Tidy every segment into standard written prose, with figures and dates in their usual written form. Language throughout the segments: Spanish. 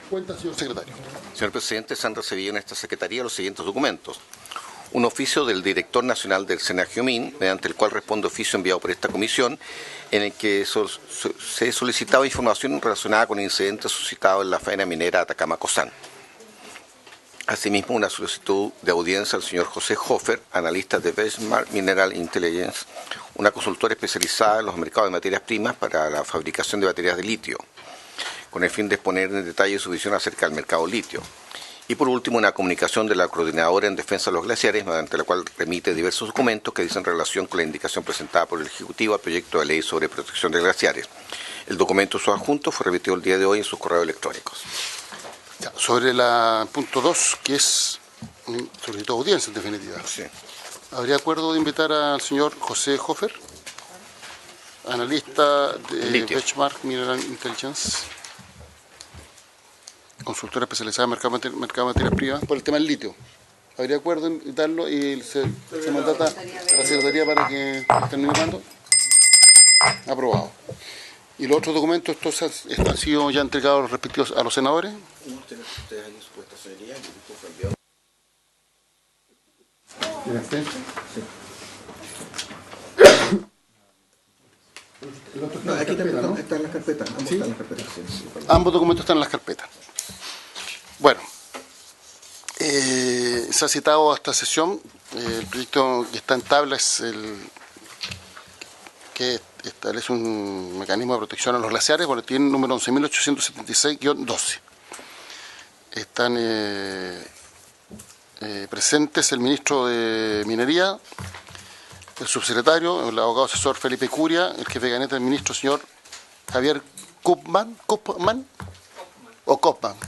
Cuenta, señor secretario. Señor presidente, se han recibido en esta secretaría los siguientes documentos. Un oficio del director nacional del SENAGIOMIN, mediante el cual responde oficio enviado por esta comisión, en el que se solicitaba información relacionada con incidentes suscitados en la faena minera Atacama-Cosán. Asimismo, una solicitud de audiencia al señor José Hofer, analista de Benchmark Mineral Intelligence, una consultora especializada en los mercados de materias primas para la fabricación de baterías de litio, con el fin de exponer en detalle su visión acerca del mercado litio. Y por último, una comunicación de la Coordinadora en Defensa de los Glaciares, mediante la cual remite diversos documentos que dicen relación con la indicación presentada por el Ejecutivo al proyecto de ley sobre protección de glaciares. El documento su adjunto fue remitido el día de hoy en sus correos electrónicos. Ya, sobre la punto 2, que es solicitó audiencia en definitiva. Sí. ¿Habría acuerdo de invitar al señor José Hofer, analista de Benchmark Mineral Intelligence, consultora especializada en mercado de materias primas, por el tema del litio? ¿Habría acuerdo en invitarlo y se mandata a la Secretaría para que termine cuando? Aprobado. ¿Y los otros documentos estos han sido ya entregados respectivos a los senadores? No, aquí están las carpetas. ¿Sí? Ambos documentos están en las carpetas. Bueno, se ha citado a esta sesión, el proyecto que está en tabla es el que establece un mecanismo de protección a los glaciares, boletín número 11.876-12. Están presentes el ministro de Minería, el subsecretario, el abogado asesor Felipe Curia, el jefe de gabinete del ministro, señor Javier Kopman,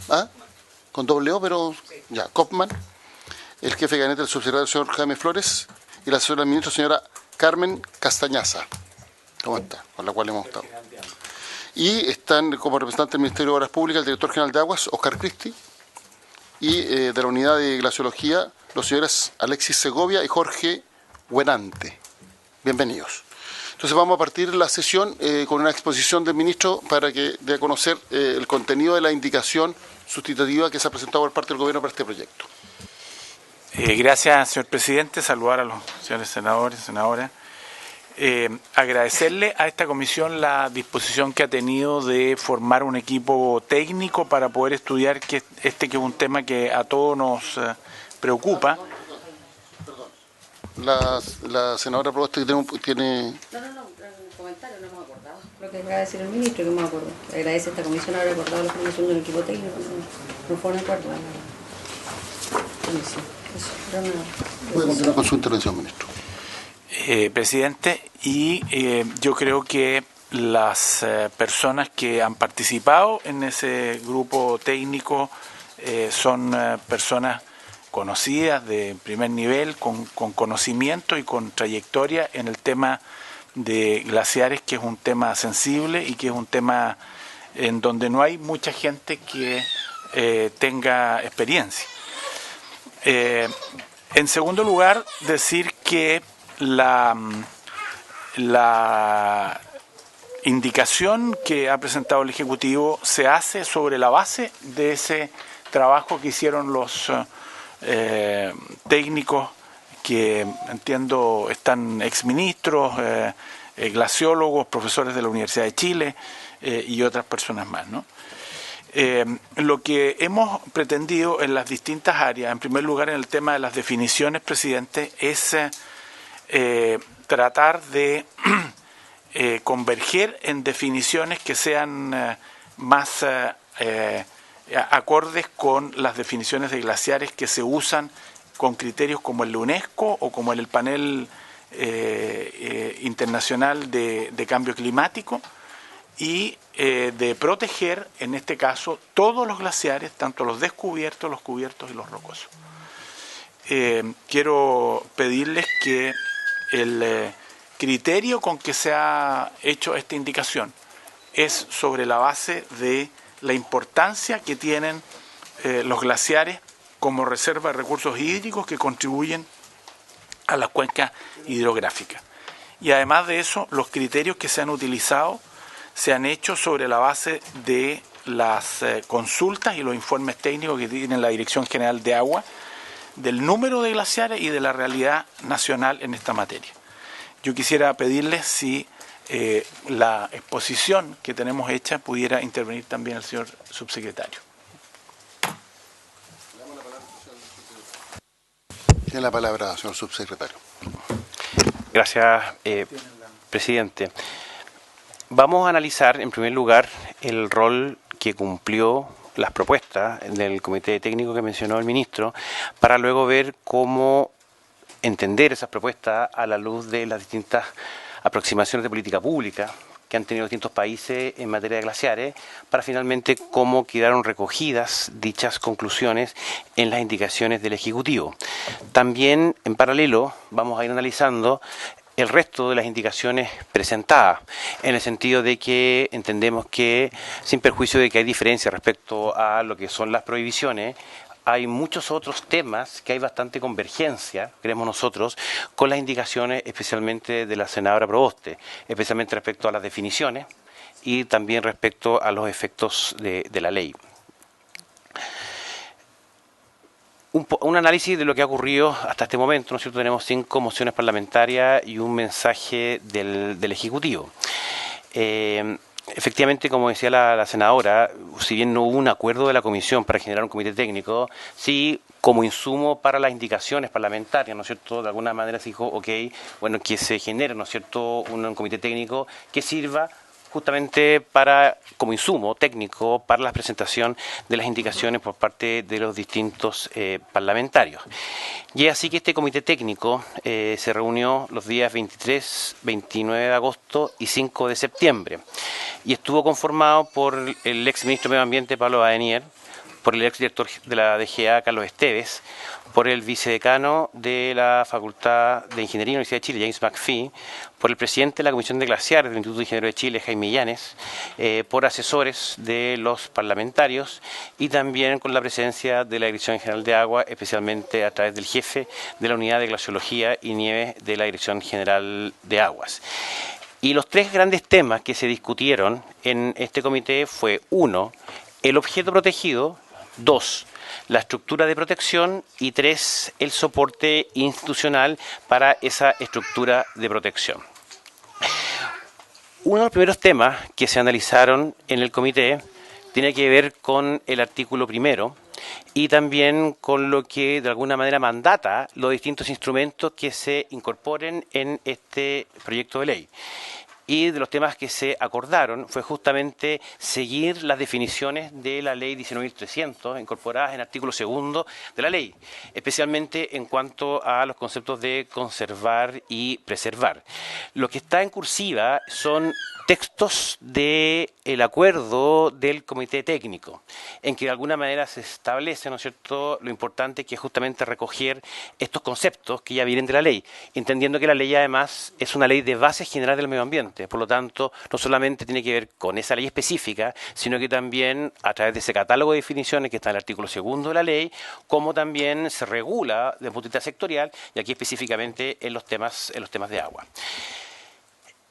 ¿ah? Con doble O, pero ya, Kopman, el jefe de gabinete del subsecretario, señor Jaime Flores, y la asesora del ministro, señora Carmen Castañaza. ¿Cómo está? Con la cual hemos estado. Y están como representantes del Ministerio de Obras Públicas, el director general de Aguas, Oscar Cristi, y de la unidad de glaciología, los señores Alexis Segovia y Jorge Buenante. Bienvenidos. Entonces vamos a partir la sesión con una exposición del ministro para que dé a conocer el contenido de la indicación sustitutiva que se ha presentado por parte del gobierno para este proyecto. Gracias, señor presidente. Saludar a los señores senadores, senadoras. Agradecerle a esta comisión la disposición que ha tenido de formar un equipo técnico para poder estudiar que es un tema que a todos nos preocupa. La senadora Proboste tiene... No, un comentario, no hemos acordado. Lo que acaba de decir el ministro, que hemos acordado. Agradece a esta comisión haber acordado la formación de un equipo técnico, no fue un acuerdo a la comisión. Puede continuar con su intervención, ministro. Presidente, y yo creo que las personas que han participado en ese grupo técnico son personas conocidas de primer nivel, con conocimiento y con trayectoria en el tema de glaciares, que es un tema sensible y que es un tema en donde no hay mucha gente que tenga experiencia. En segundo lugar, decir que la indicación que ha presentado el Ejecutivo se hace sobre la base de ese trabajo que hicieron los técnicos que entiendo están exministros, glaciólogos, profesores de la Universidad de Chile y otras personas más, ¿no? Lo que hemos pretendido en las distintas áreas, en primer lugar en el tema de las definiciones, presidente, es tratar de converger en definiciones que sean más acordes con las definiciones de glaciares que se usan con criterios como el de UNESCO o como el panel internacional de cambio climático, y de proteger, en este caso, todos los glaciares, tanto los descubiertos, los cubiertos y los rocosos. Quiero pedirles que el criterio con que se ha hecho esta indicación es sobre la base de la importancia que tienen los glaciares como reserva de recursos hídricos que contribuyen a las cuencas hidrográficas. Y además de eso, los criterios que se han utilizado se han hecho sobre la base de las consultas y los informes técnicos que tiene la Dirección General de Agua del número de glaciares y de la realidad nacional en esta materia. Yo quisiera pedirles si la exposición que tenemos hecha pudiera intervenir también el señor subsecretario. Tiene la palabra, señor subsecretario. Gracias, presidente. Vamos a analizar, en primer lugar, el rol que cumplió las propuestas del comité técnico que mencionó el ministro, para luego ver cómo entender esas propuestas a la luz de las distintas aproximaciones de política pública que han tenido distintos países en materia de glaciares, para finalmente cómo quedaron recogidas dichas conclusiones en las indicaciones del Ejecutivo. También, en paralelo, vamos a ir analizando el resto de las indicaciones presentadas, en el sentido de que entendemos que, sin perjuicio de que hay diferencias respecto a lo que son las prohibiciones, hay muchos otros temas que hay bastante convergencia, creemos nosotros, con las indicaciones especialmente de la senadora Proboste, especialmente respecto a las definiciones y también respecto a los efectos de la ley. Un análisis de lo que ha ocurrido hasta este momento, ¿no es cierto? Tenemos 5 mociones parlamentarias y un mensaje del Ejecutivo. Efectivamente, como decía la senadora, si bien no hubo un acuerdo de la Comisión para generar un comité técnico, sí, como insumo para las indicaciones parlamentarias, ¿no es cierto? De alguna manera se dijo, ok, bueno, que se genere, ¿no es cierto?, un comité técnico que sirva justamente como insumo técnico para la presentación de las indicaciones por parte de los distintos parlamentarios. Y es así que este comité técnico se reunió los días 23, 29 de agosto y 5 de septiembre y estuvo conformado por el ex ministro de Medio Ambiente, Pablo Badenier, por el ex director de la DGA, Carlos Esteves, por el vicedecano de la Facultad de Ingeniería de la Universidad de Chile, James McPhee, por el presidente de la Comisión de Glaciares del Instituto de Ingenieros de Chile, Jaime Llanes, por asesores de los parlamentarios y también con la presencia de la Dirección General de Agua, especialmente a través del jefe de la Unidad de Glaciología y Nieve de la Dirección General de Aguas. Y los 3 grandes temas que se discutieron en este comité fue 1, el objeto protegido, 2, la estructura de protección y 3, el soporte institucional para esa estructura de protección. Uno de los primeros temas que se analizaron en el comité tiene que ver con el artículo 1 y también con lo que de alguna manera mandata los distintos instrumentos que se incorporen en este proyecto de ley. Y de los temas que se acordaron fue justamente seguir las definiciones de la ley 19.300 incorporadas en el artículo 2 de la ley, especialmente en cuanto a los conceptos de conservar y preservar. Lo que está en cursiva son textos del acuerdo del comité técnico, en que de alguna manera se establece, ¿no es cierto?, lo importante que es justamente recoger estos conceptos que ya vienen de la ley, entendiendo que la ley además es una ley de base general del medio ambiente, por lo tanto no solamente tiene que ver con esa ley específica, sino que también a través de ese catálogo de definiciones que está en el artículo 2 de la ley, como también se regula desde el punto de vista sectorial y aquí específicamente en los temas de agua.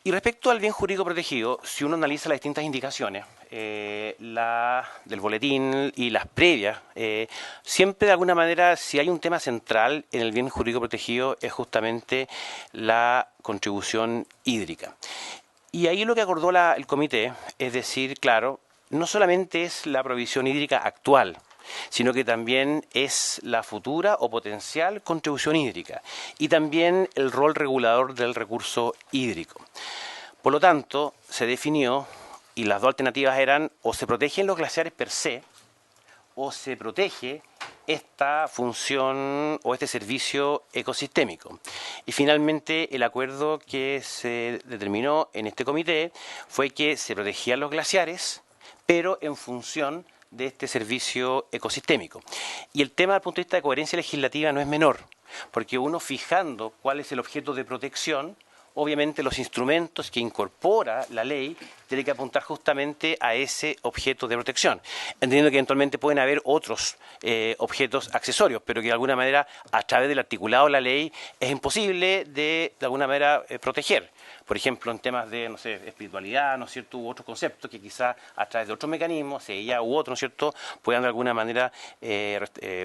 Y respecto al bien jurídico protegido, si uno analiza las distintas indicaciones, la del boletín y las previas, siempre de alguna manera, si hay un tema central en el bien jurídico protegido, es justamente la contribución hídrica. Y ahí lo que acordó el comité es decir, claro, no solamente es la provisión hídrica actual, sino que también es la futura o potencial contribución hídrica y también el rol regulador del recurso hídrico. Por lo tanto, se definió, y las 2 alternativas eran o se protegen los glaciares per se o se protege esta función o este servicio ecosistémico. Y finalmente el acuerdo que se determinó en este comité fue que se protegían los glaciares, pero en función de este servicio ecosistémico. Y el tema desde el punto de vista de coherencia legislativa no es menor, porque uno fijando cuál es el objeto de protección, obviamente los instrumentos que incorpora la ley tienen que apuntar justamente a ese objeto de protección, entendiendo que eventualmente pueden haber otros objetos accesorios, pero que de alguna manera a través del articulado de la ley es imposible de alguna manera proteger. por ejemplo, en temas de, no sé, espiritualidad, ¿no es cierto?, u otros conceptos que quizá a través de otros mecanismos, ella u otro, ¿no es cierto?, puedan de alguna manera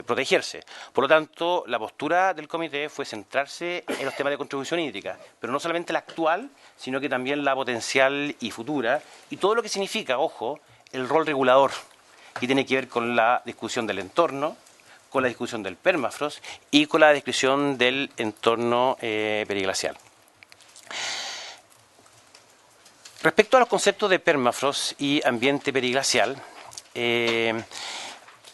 protegerse. Por lo tanto, la postura del comité fue centrarse en los temas de contribución hídrica, pero no solamente la actual, sino que también la potencial y futura, y todo lo que significa, ojo, el rol regulador, que tiene que ver con la discusión del entorno, con la discusión del permafrost y con la descripción del entorno periglacial. Respecto a los conceptos de permafrost y ambiente periglacial,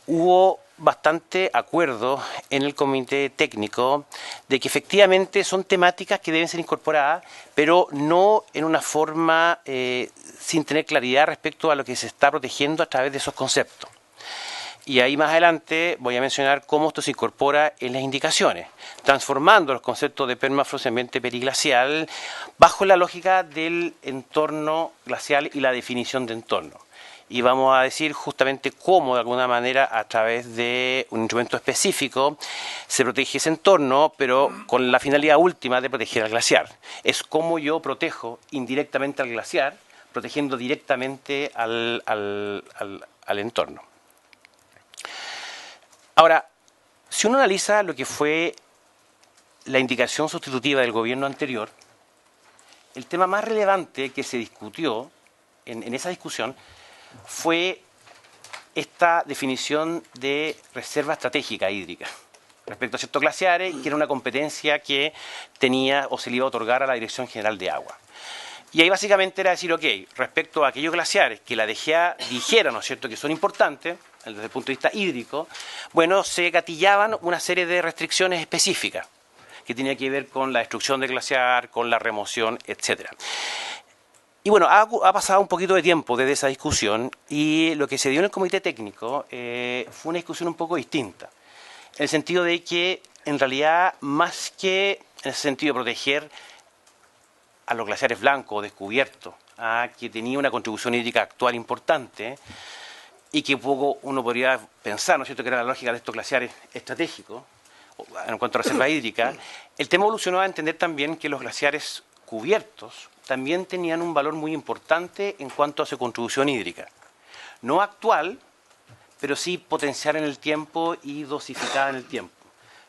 hubo bastante acuerdo en el comité técnico de que efectivamente son temáticas que deben ser incorporadas, pero no en una forma sin tener claridad respecto a lo que se está protegiendo a través de esos conceptos. Y ahí más adelante voy a mencionar cómo esto se incorpora en las indicaciones, transformando los conceptos de permafrost y ambiente periglacial bajo la lógica del entorno glacial y la definición de entorno. Y vamos a decir justamente cómo, de alguna manera, a través de un instrumento específico, se protege ese entorno, pero con la finalidad última de proteger al glaciar. Es cómo yo protejo indirectamente al glaciar, protegiendo directamente al entorno. Ahora, si uno analiza lo que fue la indicación sustitutiva del gobierno anterior, el tema más relevante que se discutió en esa discusión fue esta definición de reserva estratégica hídrica respecto a ciertos glaciares, que era una competencia que tenía o se le iba a otorgar a la Dirección General de Agua. Y ahí básicamente era decir, ok, respecto a aquellos glaciares que la DGA dijera, ¿no es cierto?, que son importantes desde el punto de vista hídrico, bueno, se gatillaban una serie de restricciones específicas que tenía que ver con la destrucción del glaciar, con la remoción, etcétera. Y bueno, ha pasado un poquito de tiempo desde esa discusión y lo que se dio en el comité técnico fue una discusión un poco distinta, en el sentido de que, en realidad, más que en ese sentido proteger a los glaciares blancos o descubiertos, que tenía una contribución hídrica actual importante y que poco uno podría pensar, ¿no es cierto?, que era la lógica de estos glaciares estratégicos en cuanto a reserva hídrica, el tema evolucionó a entender también que los glaciares cubiertos también tenían un valor muy importante en cuanto a su contribución hídrica. No actual, pero sí potencial en el tiempo y dosificada en el tiempo.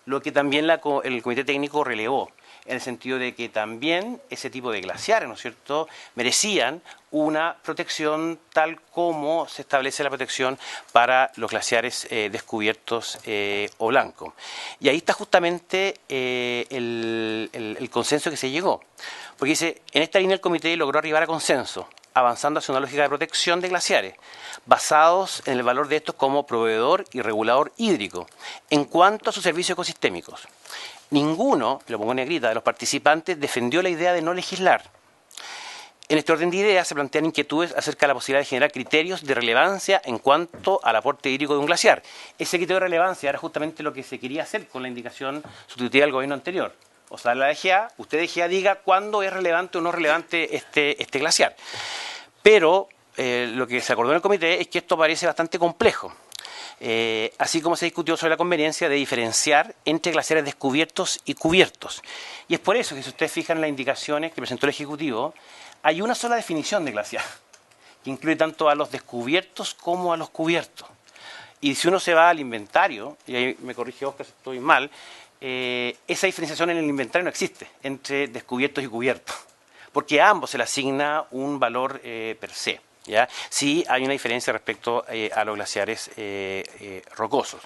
Lo que también el comité técnico relevó, en el sentido de que también ese tipo de glaciares, ¿no es cierto?, merecían una protección tal como se establece la protección para los glaciares descubiertos o blancos. Y ahí está justamente el consenso que se llegó. Porque dice, en esta línea el comité logró arribar a consenso, avanzando hacia una lógica de protección de glaciares, basados en el valor de estos como proveedor y regulador hídrico, en cuanto a sus servicios ecosistémicos. Ninguno, lo pongo en negrita, de los participantes defendió la idea de no legislar. En este orden de ideas se plantean inquietudes acerca de la posibilidad de generar criterios de relevancia en cuanto al aporte hídrico de un glaciar. Ese criterio de relevancia era justamente lo que se quería hacer con la indicación sustitutiva del gobierno anterior. O sea, la DGA, usted DGA diga cuándo es relevante o no relevante este glaciar. Pero lo que se acordó en el comité es que esto parece bastante complejo. Así como se discutió sobre la conveniencia de diferenciar entre glaciares descubiertos y cubiertos. Y es por eso que si ustedes fijan en las indicaciones que presentó el Ejecutivo, hay una sola definición de glaciar, que incluye tanto a los descubiertos como a los cubiertos. Y si uno se va al inventario, y ahí me corrige Oscar si estoy mal, esa diferenciación en el inventario no existe entre descubiertos y cubiertos, porque a ambos se le asigna un valor per se. ¿Ya? Sí hay una diferencia respecto a los glaciares rocosos.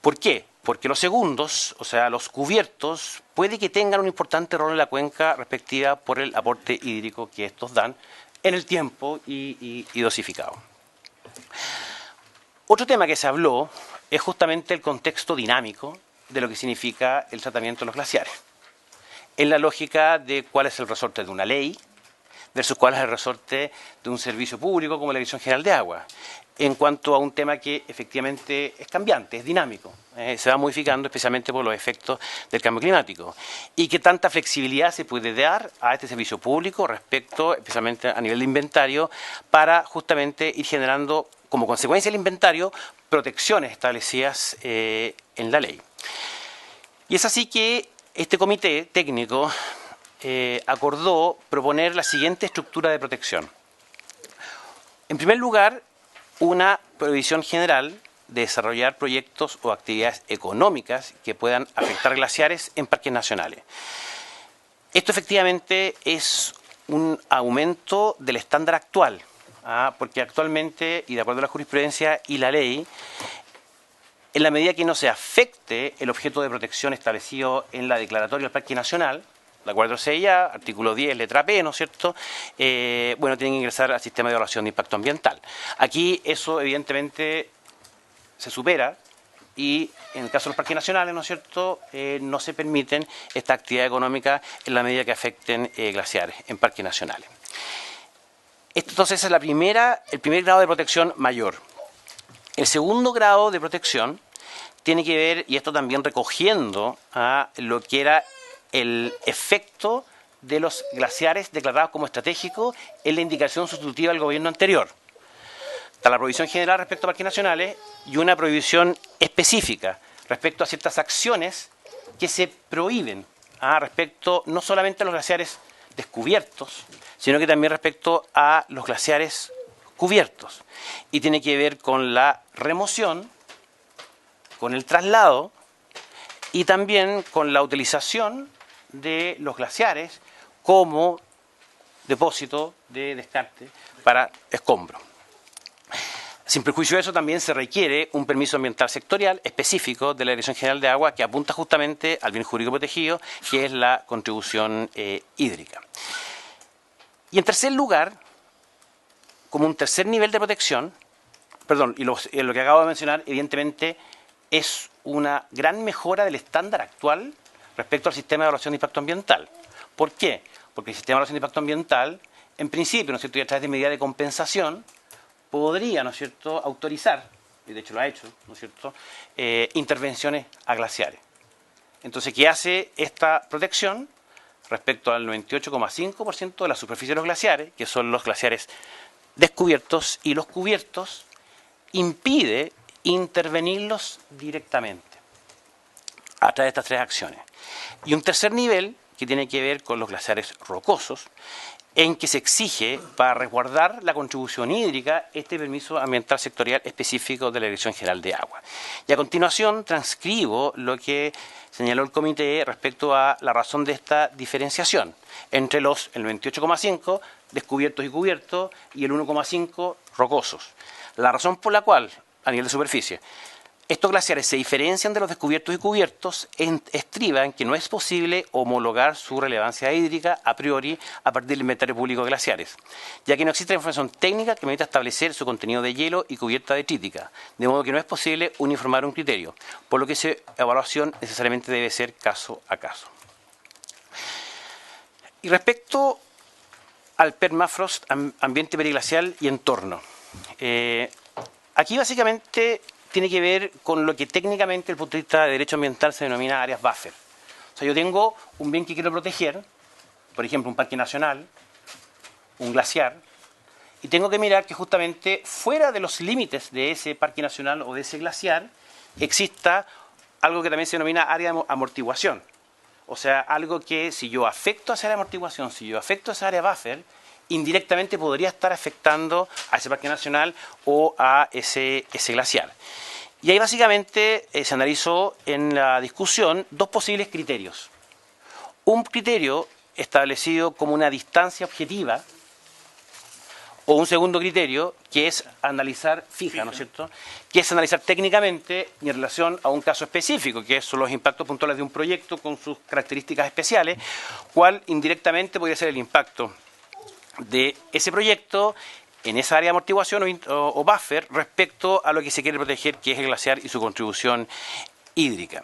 ¿Por qué? Porque los segundos, o sea, los cubiertos, puede que tengan un importante rol en la cuenca respectiva por el aporte hídrico que estos dan en el tiempo y dosificado. Otro tema que se habló es justamente el contexto dinámico de lo que significa el tratamiento de los glaciares, en la lógica de cuál es el resorte de una ley versus cuál es el resorte de un servicio público como la Dirección General de Agua, en cuanto a un tema que efectivamente es cambiante, es dinámico, se va modificando especialmente por los efectos del cambio climático, y que tanta flexibilidad se puede dar a este servicio público respecto, especialmente a nivel de inventario, para justamente ir generando, como consecuencia del inventario, protecciones establecidas en la ley. Y es así que este comité técnico acordó proponer la siguiente estructura de protección. En primer lugar, una prohibición general de desarrollar proyectos o actividades económicas que puedan afectar glaciares en parques nacionales. Esto efectivamente es un aumento del estándar actual, porque actualmente, y de acuerdo a la jurisprudencia y la ley, en la medida que no se afecte el objeto de protección establecido en la declaratoria del Parque Nacional, de acuerdo a CIA, artículo 10, letra P, ¿no es cierto? Bueno, tienen que ingresar al sistema de evaluación de impacto ambiental. Aquí eso evidentemente se supera y en el caso de los parques nacionales, ¿no es cierto?, no se permiten esta actividad económica en la medida que afecten glaciares en parques nacionales. Entonces es el primer grado de protección mayor. El segundo grado de protección tiene que ver, y esto también recogiendo a lo que era el efecto de los glaciares declarados como estratégicos en la indicación sustitutiva del gobierno anterior. Está la prohibición general respecto a parques nacionales y una prohibición específica respecto a ciertas acciones que se prohíben respecto no solamente a los glaciares descubiertos, sino que también respecto a los glaciares cubiertos. Y tiene que ver con la remoción, con el traslado y también con la utilización de los glaciares como depósito de descarte para escombros. Sin perjuicio de eso, también se requiere un permiso ambiental sectorial específico de la Dirección General de Agua que apunta justamente al bien jurídico protegido, que es la contribución hídrica. Y en tercer lugar, como un tercer nivel de protección, y lo que acabo de mencionar, evidentemente, es una gran mejora del estándar actual respecto al sistema de evaluación de impacto ambiental. ¿Por qué? Porque el sistema de evaluación de impacto ambiental, en principio, ¿no es cierto?, y a través de medidas de compensación, podría, ¿no es cierto?, autorizar, y de hecho lo ha hecho, ¿no es cierto?, intervenciones a glaciares. Entonces, ¿qué hace esta protección respecto al 98,5% de la superficie de los glaciares, que son los glaciares descubiertos y los cubiertos? Impide intervenirlos directamente a través de estas tres acciones. Y un tercer nivel que tiene que ver con los glaciares rocosos, en que se exige, para resguardar la contribución hídrica, este permiso ambiental sectorial específico de la Dirección General de Agua. Y a continuación transcribo lo que señaló el comité respecto a la razón de esta diferenciación entre el 98,5 descubiertos y cubiertos y el 1,5 rocosos. La razón por la cual, a nivel de superficie, estos glaciares se diferencian de los descubiertos y cubiertos estriba en que no es posible homologar su relevancia hídrica a priori a partir del inventario público de glaciares, ya que no existe información técnica que permita establecer su contenido de hielo y cubierta detrítica, de modo que no es posible uniformar un criterio, por lo que esa evaluación necesariamente debe ser caso a caso. Y respecto al permafrost, ambiente periglacial y entorno, aquí básicamente tiene que ver con lo que técnicamente, desde el punto de vista de derecho ambiental, se denomina áreas buffer. O sea, yo tengo un bien que quiero proteger, por ejemplo, un parque nacional, un glaciar, y tengo que mirar que justamente fuera de los límites de ese parque nacional o de ese glaciar exista algo que también se denomina área de amortiguación. O sea, algo que si yo afecto a esa área de amortiguación, si yo afecto a esa área buffer, indirectamente podría estar afectando a ese parque nacional o a ese glaciar. Y ahí básicamente se analizó en la discusión dos posibles criterios. Un criterio establecido como una distancia objetiva o un segundo criterio que es analizar fija, ¿no es cierto?, que es analizar técnicamente en relación a un caso específico, que son los impactos puntuales de un proyecto con sus características especiales, cuál indirectamente podría ser el impacto de ese proyecto en esa área de amortiguación o buffer respecto a lo que se quiere proteger, que es el glaciar y su contribución hídrica.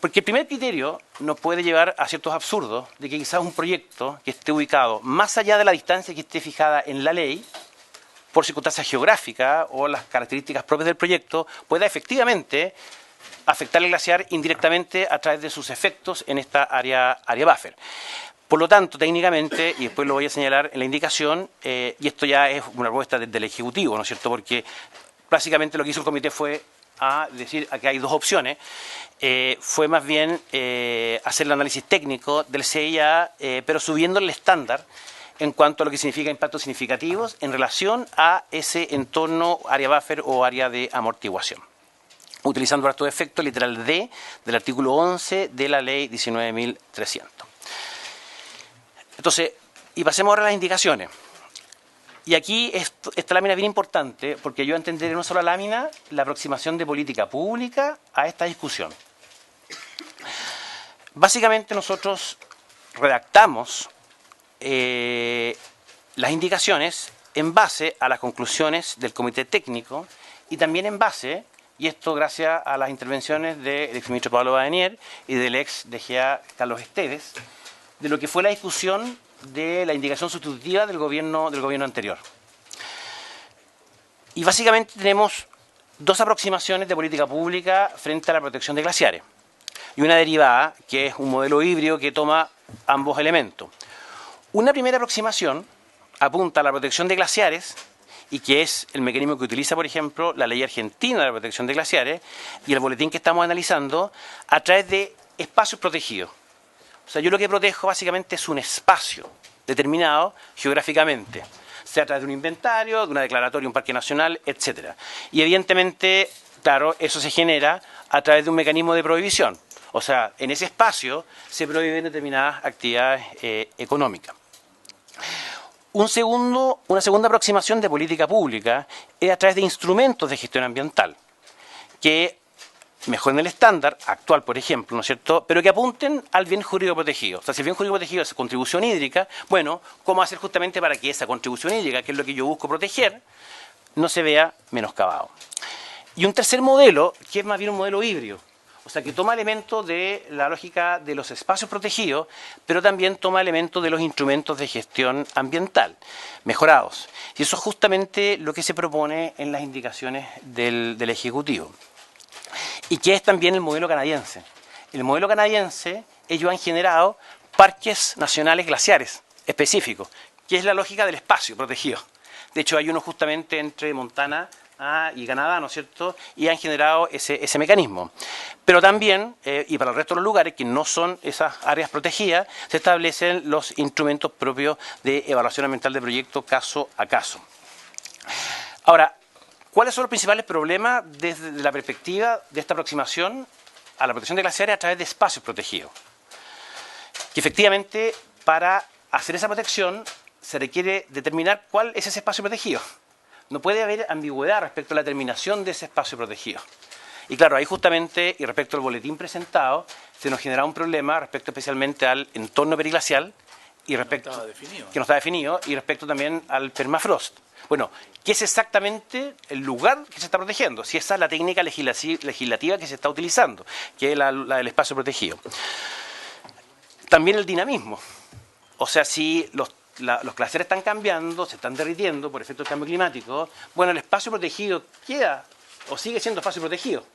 Porque el primer criterio nos puede llevar a ciertos absurdos de que quizás un proyecto que esté ubicado más allá de la distancia que esté fijada en la ley, por circunstancias geográficas o las características propias del proyecto, pueda efectivamente afectar el glaciar indirectamente a través de sus efectos en esta área buffer. Por lo tanto, técnicamente, y después lo voy a señalar en la indicación, y esto ya es una propuesta del Ejecutivo, ¿no es cierto?, porque básicamente lo que hizo el comité fue a decir que hay dos opciones, fue más bien hacer el análisis técnico del CIA, pero subiendo el estándar en cuanto a lo que significa impactos significativos en relación a ese entorno, área buffer o área de amortiguación, utilizando para todo efecto literal D del artículo 11 de la ley 19.300. Entonces, y pasemos ahora a las indicaciones. Y aquí esta lámina es bien importante porque yo entenderé en una sola lámina la aproximación de política pública a esta discusión. Básicamente nosotros redactamos las indicaciones en base a las conclusiones del comité técnico y también en base, y esto gracias a las intervenciones del exministro Pablo Badenier y del ex DGA Carlos Esteves, de lo que fue la discusión de la indicación sustitutiva del gobierno anterior. Y básicamente tenemos dos aproximaciones de política pública frente a la protección de glaciares. Y una derivada, que es un modelo híbrido que toma ambos elementos. Una primera aproximación apunta a la protección de glaciares, y que es el mecanismo que utiliza, por ejemplo, la ley argentina de la protección de glaciares y el boletín que estamos analizando, a través de espacios protegidos. O sea, yo lo que protejo básicamente es un espacio determinado geográficamente, sea a través de un inventario, de una declaratoria, un parque nacional, etc. Y evidentemente, claro, eso se genera a través de un mecanismo de prohibición. O sea, en ese espacio se prohíben determinadas actividades económicas. Una segunda aproximación de política pública es a través de instrumentos de gestión ambiental, que mejoren el estándar actual, por ejemplo, ¿no es cierto?, pero que apunten al bien jurídico protegido. O sea, si el bien jurídico protegido es contribución hídrica, bueno, ¿cómo hacer justamente para que esa contribución hídrica, que es lo que yo busco proteger, no se vea menoscabado? Y un tercer modelo, que es más bien un modelo híbrido, o sea, que toma elementos de la lógica de los espacios protegidos, pero también toma elementos de los instrumentos de gestión ambiental, mejorados. Y eso es justamente lo que se propone en las indicaciones del Ejecutivo. Y que es también el modelo canadiense. El modelo canadiense, ellos han generado parques nacionales glaciares específicos, que es la lógica del espacio protegido. De hecho, hay uno justamente entre Montana y Canadá, ¿no es cierto?, y han generado ese mecanismo. Pero también, y para el resto de los lugares que no son esas áreas protegidas, se establecen los instrumentos propios de evaluación ambiental de proyectos caso a caso. Ahora, ¿cuáles son los principales problemas desde la perspectiva de esta aproximación a la protección de glaciares a través de espacios protegidos? Que efectivamente, para hacer esa protección, se requiere determinar cuál es ese espacio protegido. No puede haber ambigüedad respecto a la determinación de ese espacio protegido. Y claro, ahí justamente, y respecto al boletín presentado, se nos genera un problema respecto especialmente al entorno periglacial, y respecto, que no está definido, y respecto también al permafrost. Bueno, ¿qué es exactamente el lugar que se está protegiendo? Si esa es la técnica legislativa que se está utilizando, que es la del espacio protegido. También el dinamismo. O sea, si los glaciares están cambiando, se están derritiendo por efecto del cambio climático, bueno, el espacio protegido queda o sigue siendo espacio protegido,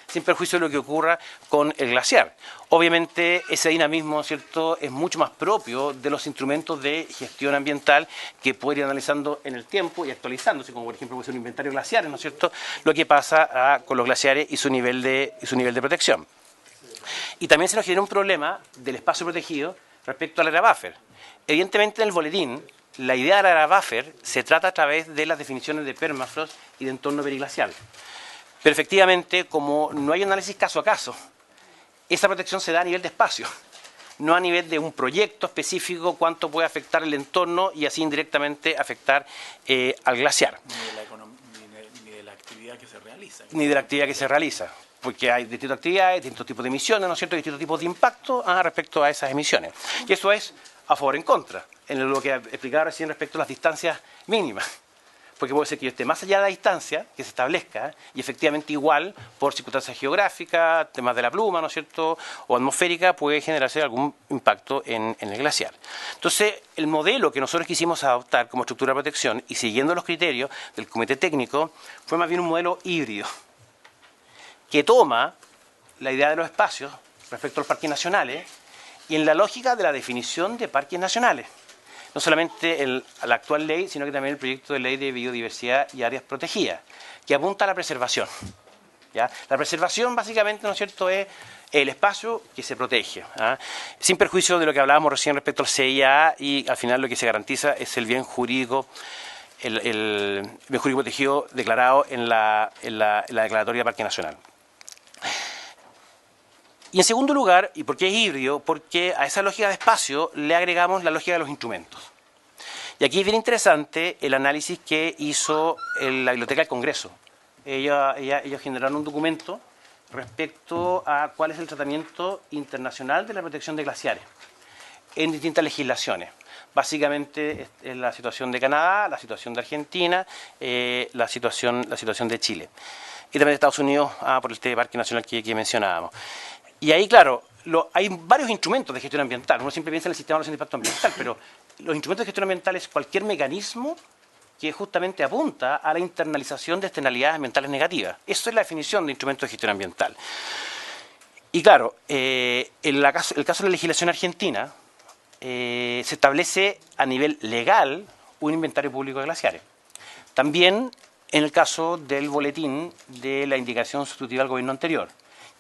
sin perjuicio de lo que ocurra con el glaciar. Obviamente ese dinamismo, ¿cierto?, es mucho más propio de los instrumentos de gestión ambiental que puede ir analizando en el tiempo y actualizándose, como por ejemplo puede ser un inventario de glaciares, ¿no es cierto?, lo que pasa con los glaciares y su nivel de protección. Y también se nos genera un problema del espacio protegido respecto al área buffer. Evidentemente, en el boletín, la idea de la área buffer se trata a través de las definiciones de permafrost y de entorno periglacial. Pero efectivamente, como no hay análisis caso a caso, esa protección se da a nivel de espacio, no a nivel de un proyecto específico, cuánto puede afectar el entorno y así indirectamente afectar al glaciar. Ni de la actividad que se realiza. Ni de la actividad que se realiza. Porque hay distintas actividades, distintos tipos de emisiones, ¿no es cierto?, distintos tipos de impacto respecto a esas emisiones. Y eso es a favor o en contra, en lo que explicaba recién respecto a las distancias mínimas. Porque puede ser que yo esté más allá de la distancia que se establezca y efectivamente igual, por circunstancias geográficas, temas de la pluma, ¿no es cierto?, o atmosférica, puede generarse algún impacto en el glaciar. Entonces, el modelo que nosotros quisimos adoptar como estructura de protección y siguiendo los criterios del comité técnico fue más bien un modelo híbrido, que toma la idea de los espacios respecto a los parques nacionales y en la lógica de la definición de parques nacionales. No solamente la actual ley, sino que también el proyecto de ley de biodiversidad y áreas protegidas, que apunta a la preservación. ¿ya? La preservación, básicamente, ¿no es cierto?, es el espacio que se protege, sin perjuicio de lo que hablábamos recién respecto al CIA, y al final lo que se garantiza es el bien jurídico, el bien jurídico protegido declarado en la declaratoria de Parque Nacional. Y en segundo lugar, ¿y por qué es híbrido? Porque a esa lógica de espacio le agregamos la lógica de los instrumentos. Y aquí es bien interesante el análisis que hizo la Biblioteca del Congreso. Ellos generaron un documento respecto a cuál es el tratamiento internacional de la protección de glaciares en distintas legislaciones. Básicamente es la situación de Canadá, la situación de Argentina, la situación de Chile. Y también de Estados Unidos, por este Parque Nacional que mencionábamos. Y ahí, claro, hay varios instrumentos de gestión ambiental. Uno siempre piensa en el sistema de evaluación de impacto ambiental, pero los instrumentos de gestión ambiental es cualquier mecanismo que justamente apunta a la internalización de externalidades ambientales negativas. Eso es la definición de instrumento de gestión ambiental. Y claro, el caso de la legislación argentina, se establece a nivel legal un inventario público de glaciares. También en el caso del boletín de la indicación sustitutiva del gobierno anterior,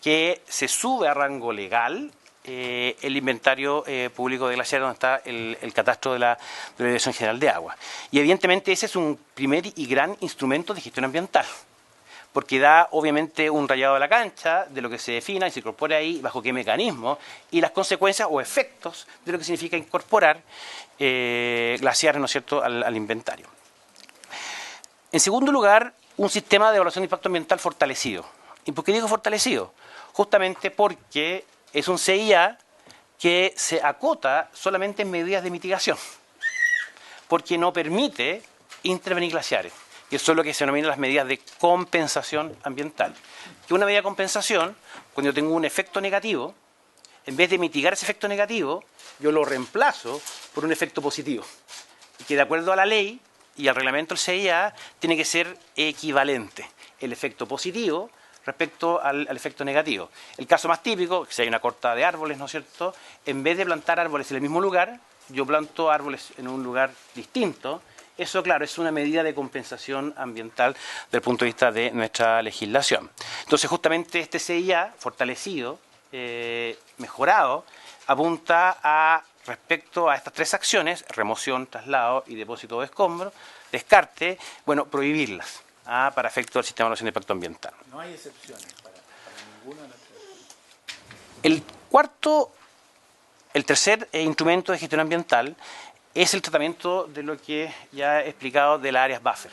que se sube a rango legal el inventario público de glaciares, donde está el catastro de la Dirección General de Agua. Y evidentemente ese es un primer y gran instrumento de gestión ambiental, porque da obviamente un rayado de la cancha de lo que se defina y se incorpora ahí, bajo qué mecanismo, y las consecuencias o efectos de lo que significa incorporar glaciares, ¿no es cierto?, al inventario. En segundo lugar, un sistema de evaluación de impacto ambiental fortalecido. ¿Y por qué digo fortalecido? Justamente porque es un CIA que se acota solamente en medidas de mitigación, porque no permite intervenir glaciares. Y eso es lo que se denomina las medidas de compensación ambiental. Que una medida de compensación, cuando yo tengo un efecto negativo, en vez de mitigar ese efecto negativo, yo lo reemplazo por un efecto positivo. Y que de acuerdo a la ley y al reglamento del CIA tiene que ser equivalente el efecto positivo respecto al efecto negativo. El caso más típico, si hay una cortada de árboles, ¿no es cierto?, en vez de plantar árboles en el mismo lugar, yo planto árboles en un lugar distinto. Eso, claro, es una medida de compensación ambiental desde el punto de vista de nuestra legislación. Entonces, justamente este CIA fortalecido, mejorado, apunta a, respecto a estas tres acciones, remoción, traslado y depósito de escombros, descarte, bueno, prohibirlas para efecto del sistema de evaluación de impacto ambiental. No hay excepciones para ninguna de las tres. El tercer instrumento de gestión ambiental es el tratamiento de lo que ya he explicado de las áreas buffer.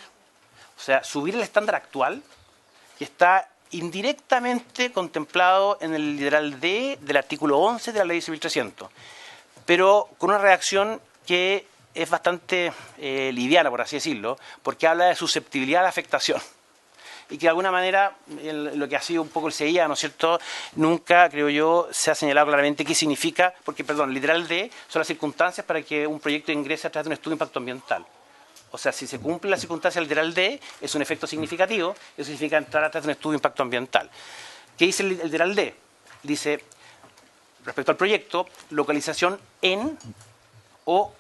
O sea, subir el estándar actual, que está indirectamente contemplado en el literal D del artículo 11 de la Ley 1300, pero con una redacción que es bastante liviana, por así decirlo, porque habla de susceptibilidad a la afectación. Y que de alguna manera, lo que ha sido un poco el CIA, ¿no es cierto?, nunca, creo yo, se ha señalado claramente qué significa, porque, perdón, literal D son las circunstancias para que un proyecto ingrese a través de un estudio de impacto ambiental. O sea, si se cumple la circunstancia literal D, es un efecto significativo, eso significa entrar a través de un estudio de impacto ambiental. ¿Qué dice el literal D? Dice, respecto al proyecto, localización en o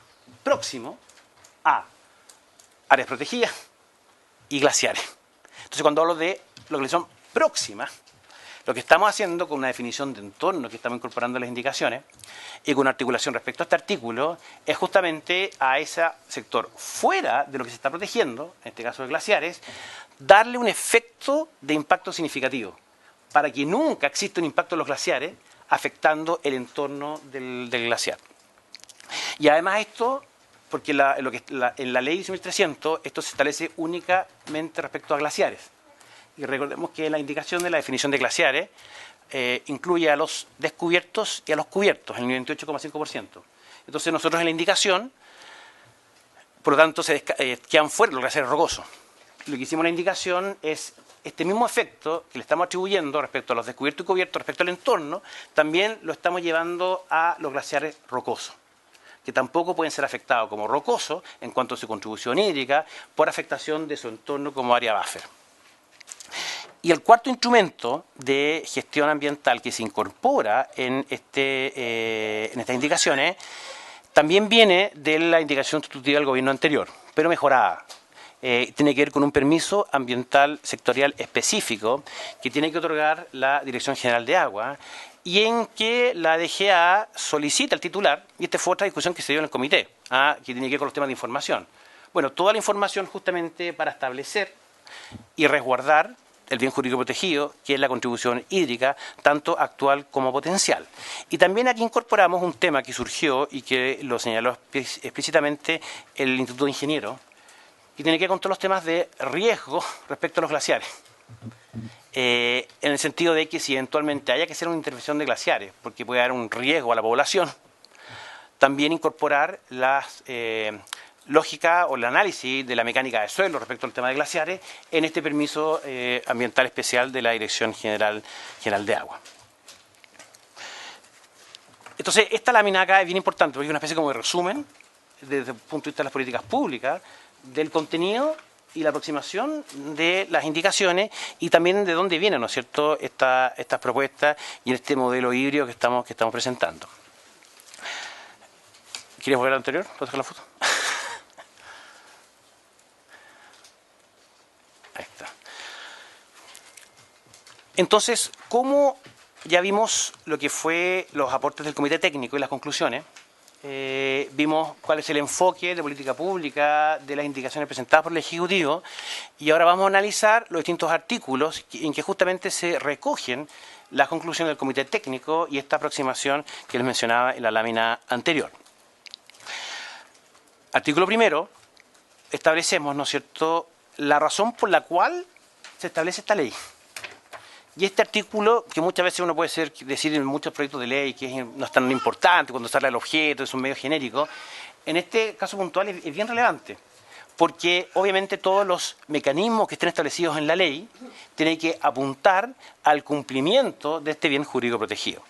próximo a áreas protegidas y glaciares. Entonces, cuando hablo de localización próxima, lo que estamos haciendo con una definición de entorno que estamos incorporando en las indicaciones y con una articulación respecto a este artículo es justamente a ese sector fuera de lo que se está protegiendo, en este caso de glaciares, darle un efecto de impacto significativo para que nunca exista un impacto en los glaciares afectando el entorno del glaciar. Y además esto, porque en la ley 1300 esto se establece únicamente respecto a glaciares. Y recordemos que la indicación de la definición de glaciares incluye a los descubiertos y a los cubiertos, el 98,5%. Entonces nosotros en la indicación, por lo tanto, quedan fuera los glaciares rocosos. Lo que hicimos en la indicación es este mismo efecto que le estamos atribuyendo respecto a los descubiertos y cubiertos, respecto al entorno, también lo estamos llevando a los glaciares rocosos, que tampoco pueden ser afectados como rocosos en cuanto a su contribución hídrica por afectación de su entorno como área buffer. Y el cuarto instrumento de gestión ambiental que se incorpora en estas indicaciones también viene de la indicación sustitutiva del gobierno anterior, pero mejorada. tiene que ver con un permiso ambiental sectorial específico que tiene que otorgar la Dirección General de Agua y en que la DGA solicita al titular, y esta fue otra discusión que se dio en el comité, que tiene que ver con los temas de información. Bueno, toda la información justamente para establecer y resguardar el bien jurídico protegido, que es la contribución hídrica, tanto actual como potencial. Y también aquí incorporamos un tema que surgió y que lo señaló explícitamente el Instituto de Ingenieros, que tiene que ver con todos los temas de riesgo respecto a los glaciares. En el sentido de que si eventualmente haya que hacer una intervención de glaciares, porque puede haber un riesgo a la población, también incorporar las lógica o el análisis de la mecánica de suelo respecto al tema de glaciares en este permiso ambiental especial de la Dirección General de Agua. Entonces, esta lámina acá es bien importante porque es una especie como de resumen desde el punto de vista de las políticas públicas del contenido y la aproximación de las indicaciones y también de dónde vienen, ¿no es cierto?, estas propuestas y en este modelo híbrido que estamos presentando. ¿Quieres volver al anterior? ¿Puedo sacar la foto? Ahí está. Entonces, ¿cómo ya vimos lo que fue los aportes del Comité Técnico y las conclusiones? Vimos cuál es el enfoque de política pública de las indicaciones presentadas por el Ejecutivo y ahora vamos a analizar los distintos artículos en que justamente se recogen las conclusiones del Comité Técnico y esta aproximación que les mencionaba en la lámina anterior. Artículo primero, establecemos, ¿no es cierto?, la razón por la cual se establece esta ley. Y este artículo, que muchas veces uno puede decir en muchos proyectos de ley que no es tan importante cuando sale el objeto, es un medio genérico, en este caso puntual es bien relevante, porque obviamente todos los mecanismos que estén establecidos en la ley tienen que apuntar al cumplimiento de este bien jurídico protegido.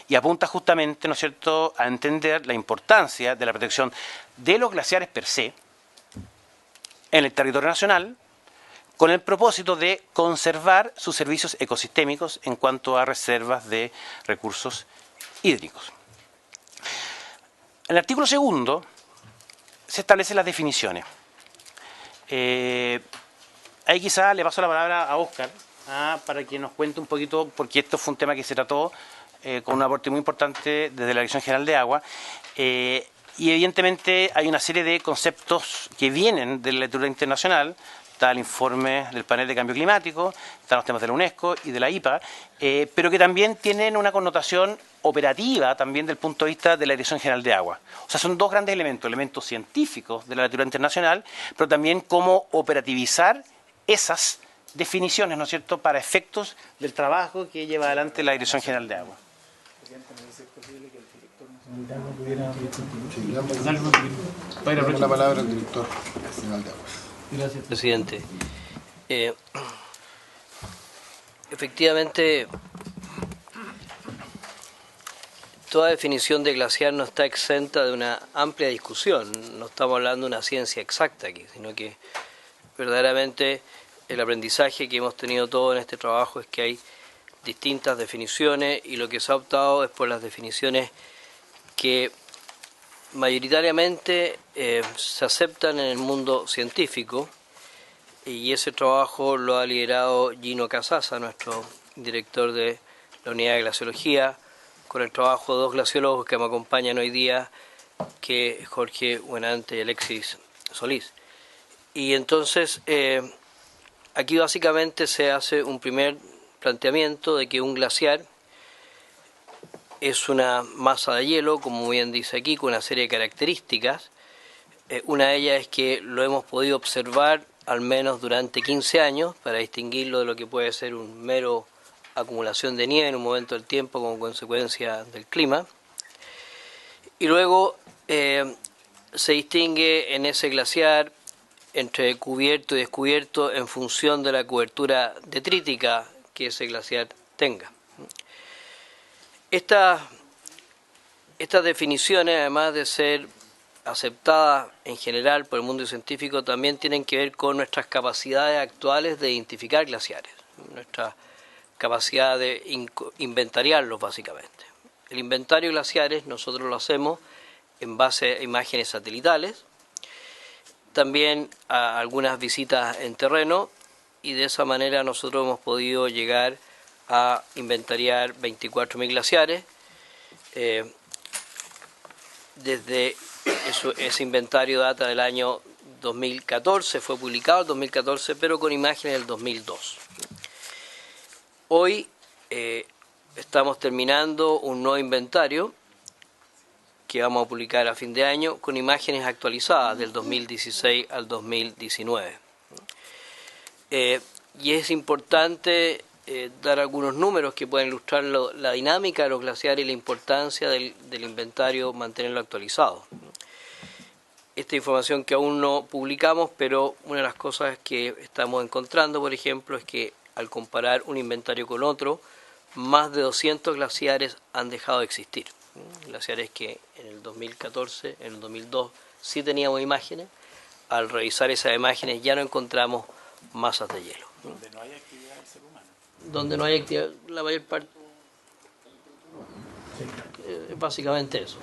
Y apunta justamente, ¿no es cierto?, a entender la importancia de la protección de los glaciares per se en el territorio nacional, con el propósito de conservar sus servicios ecosistémicos en cuanto a reservas de recursos hídricos. En el artículo segundo se establecen las definiciones. Ahí quizá le paso la palabra a Óscar para que nos cuente un poquito, porque esto fue un tema que se trató con un aporte muy importante desde la Dirección General de Agua. Y evidentemente hay una serie de conceptos que vienen de la literatura internacional. Está el informe del panel de cambio climático, están los temas de la UNESCO y de la IPA, pero que también tienen una connotación operativa también del punto de vista de la Dirección General de Agua. O sea, son dos grandes elementos científicos de la literatura internacional, pero también cómo operativizar esas definiciones, ¿no es cierto?, para efectos del trabajo que lleva adelante la Dirección General de Agua. Damos la palabra al director nacional de Aguas. Gracias, presidente. Efectivamente, toda definición de glaciar no está exenta de una amplia discusión. No estamos hablando de una ciencia exacta aquí, sino que verdaderamente el aprendizaje que hemos tenido todos en este trabajo es que hay distintas definiciones y lo que se ha optado es por las definiciones que mayoritariamente se aceptan en el mundo científico, y ese trabajo lo ha liderado Gino Casasa, nuestro director de la Unidad de Glaciología, con el trabajo de dos glaciólogos que me acompañan hoy día, que es Jorge Buenante y Alexis Solís. Y entonces aquí básicamente se hace un primer planteamiento de que un glaciar es una masa de hielo, como bien dice aquí, con una serie de características. Una de ellas es que lo hemos podido observar al menos durante 15 años, para distinguirlo de lo que puede ser un mero acumulación de nieve en un momento del tiempo como consecuencia del clima. Y luego se distingue en ese glaciar entre cubierto y descubierto en función de la cobertura detrítica que ese glaciar tenga. Estas definiciones, además de ser aceptadas en general por el mundo científico, también tienen que ver con nuestras capacidades actuales de identificar glaciares, nuestra capacidad de inventariarlos básicamente. El inventario de glaciares nosotros lo hacemos en base a imágenes satelitales. también a algunas visitas en terreno, y de esa manera nosotros hemos podido llegar a inventariar 24.000 glaciares. Ese inventario data del año 2014, fue publicado en 2014, pero con imágenes del 2002. Hoy estamos terminando un nuevo inventario que vamos a publicar a fin de año con imágenes actualizadas del 2016 al 2019. Y es importante dar algunos números que pueden ilustrar la dinámica de los glaciares y la importancia del inventario mantenerlo actualizado. Esta información que aún no publicamos, pero una de las cosas que estamos encontrando, por ejemplo, es que al comparar un inventario con otro, más de 200 glaciares han dejado de existir. Glaciares que en el 2014, en el 2002 sí teníamos imágenes. Al revisar esas imágenes ya no encontramos masas de hielo. Donde no hay actividad del ser humano. Donde no hay actividad, la mayor parte. Es básicamente eso.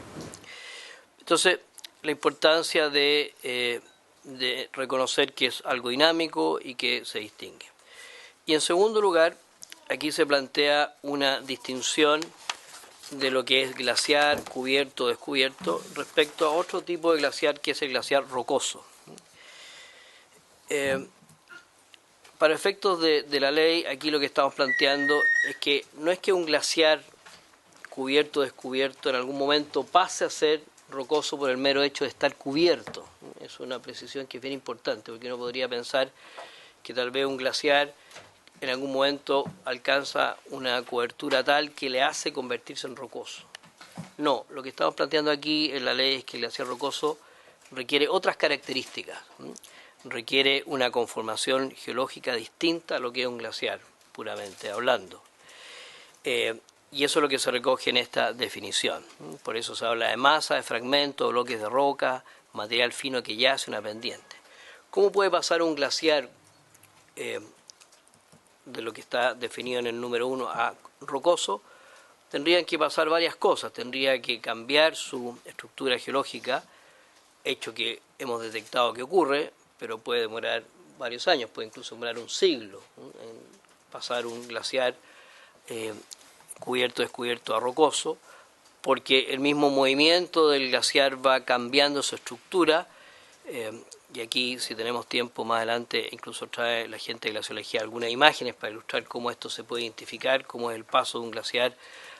Entonces, la importancia de reconocer que es algo dinámico y que se distingue. Y en segundo lugar, aquí se plantea una distinción de lo que es glaciar, cubierto, descubierto, respecto a otro tipo de glaciar que es el glaciar rocoso. Para efectos de la ley, aquí lo que estamos planteando es que no es que un glaciar cubierto o descubierto en algún momento pase a ser rocoso por el mero hecho de estar cubierto. Es una precisión que es bien importante, porque uno podría pensar que tal vez un glaciar en algún momento alcanza una cobertura tal que le hace convertirse en rocoso. No, lo que estamos planteando aquí en la ley es que el glaciar rocoso requiere otras características. Requiere una conformación geológica distinta a lo que es un glaciar, puramente hablando. Y eso es lo que se recoge en esta definición. Por eso se habla de masa, de fragmentos, bloques de roca, material fino que yace una pendiente. ¿Cómo puede pasar un glaciar de lo que está definido en el número 1 a rocoso? Tendrían que pasar varias cosas. Tendría que cambiar su estructura geológica, hecho que hemos detectado que ocurre, pero puede demorar varios años, puede incluso demorar un siglo en pasar un glaciar cubierto, descubierto a rocoso, porque el mismo movimiento del glaciar va cambiando su estructura, y aquí, si tenemos tiempo más adelante, incluso trae la gente de glaciología algunas imágenes para ilustrar cómo esto se puede identificar, cómo es el paso de un glaciar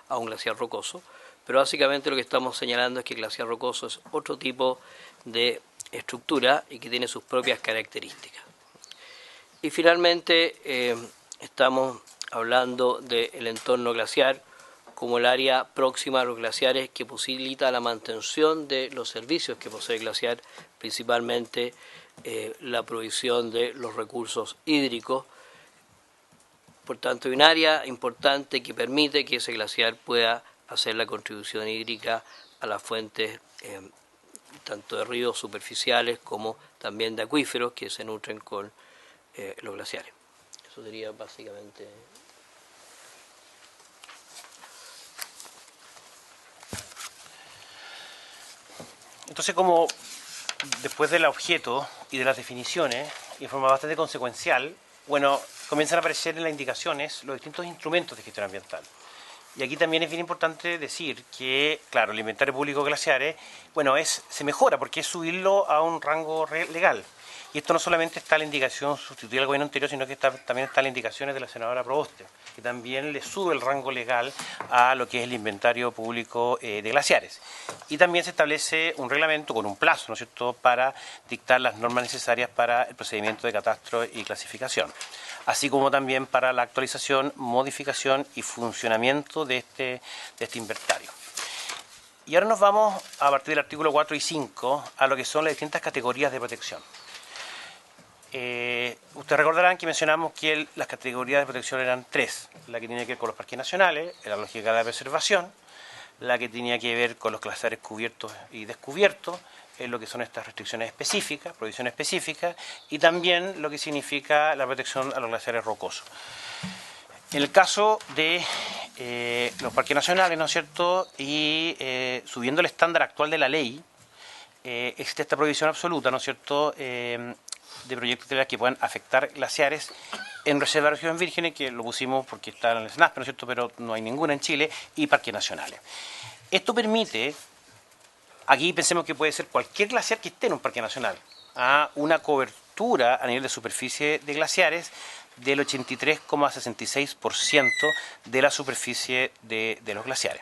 a un glaciar rocoso. Pero básicamente lo que estamos señalando es que el glaciar rocoso es otro tipo de estructura y que tiene sus propias características. Y finalmente estamos hablando del entorno glaciar como el área próxima a los glaciares que posibilita la mantención de los servicios que posee el glaciar, principalmente la provisión de los recursos hídricos. Por tanto, hay un área importante que permite que ese glaciar pueda hacer la contribución hídrica a las fuentes tanto de ríos superficiales como también de acuíferos que se nutren con los glaciares. Eso sería básicamente. Entonces, como después del objeto y de las definiciones, y en forma bastante consecuencial, bueno, comienzan a aparecer en las indicaciones los distintos instrumentos de gestión ambiental. Y aquí también es bien importante decir que, claro, el inventario público de glaciares, bueno, se mejora porque es subirlo a un rango legal. Y esto no solamente está en la indicación sustituir al gobierno anterior, sino que también está en las indicaciones de la senadora Proboste, que también le sube el rango legal a lo que es el inventario público de glaciares. Y también se establece un reglamento con un plazo, ¿no es cierto?, para dictar las normas necesarias para el procedimiento de catastro y clasificación, así como también para la actualización, modificación y funcionamiento de este inventario. Y ahora nos vamos, a partir del artículo 4 y 5, a lo que son las distintas categorías de protección. Ustedes recordarán que mencionamos que las categorías de protección eran tres: la que tenía que ver con los parques nacionales, la lógica de la preservación, la que tenía que ver con los glaciares cubiertos y descubiertos, lo que son estas restricciones específicas, prohibiciones específicas, y también lo que significa la protección a los glaciares rocosos. En el caso de los parques nacionales, ¿no es cierto?, y subiendo el estándar actual de la ley, existe esta prohibición absoluta, ¿no es cierto?, de proyectos que puedan afectar glaciares en reservas de regiones vírgenes, que lo pusimos porque está en el SNAP, ¿no es cierto?, pero no hay ninguna en Chile, y parques nacionales. Esto permite, aquí pensemos que puede ser cualquier glaciar que esté en un parque nacional, a una cobertura a nivel de superficie de glaciares del 83,66% de la superficie de los glaciares.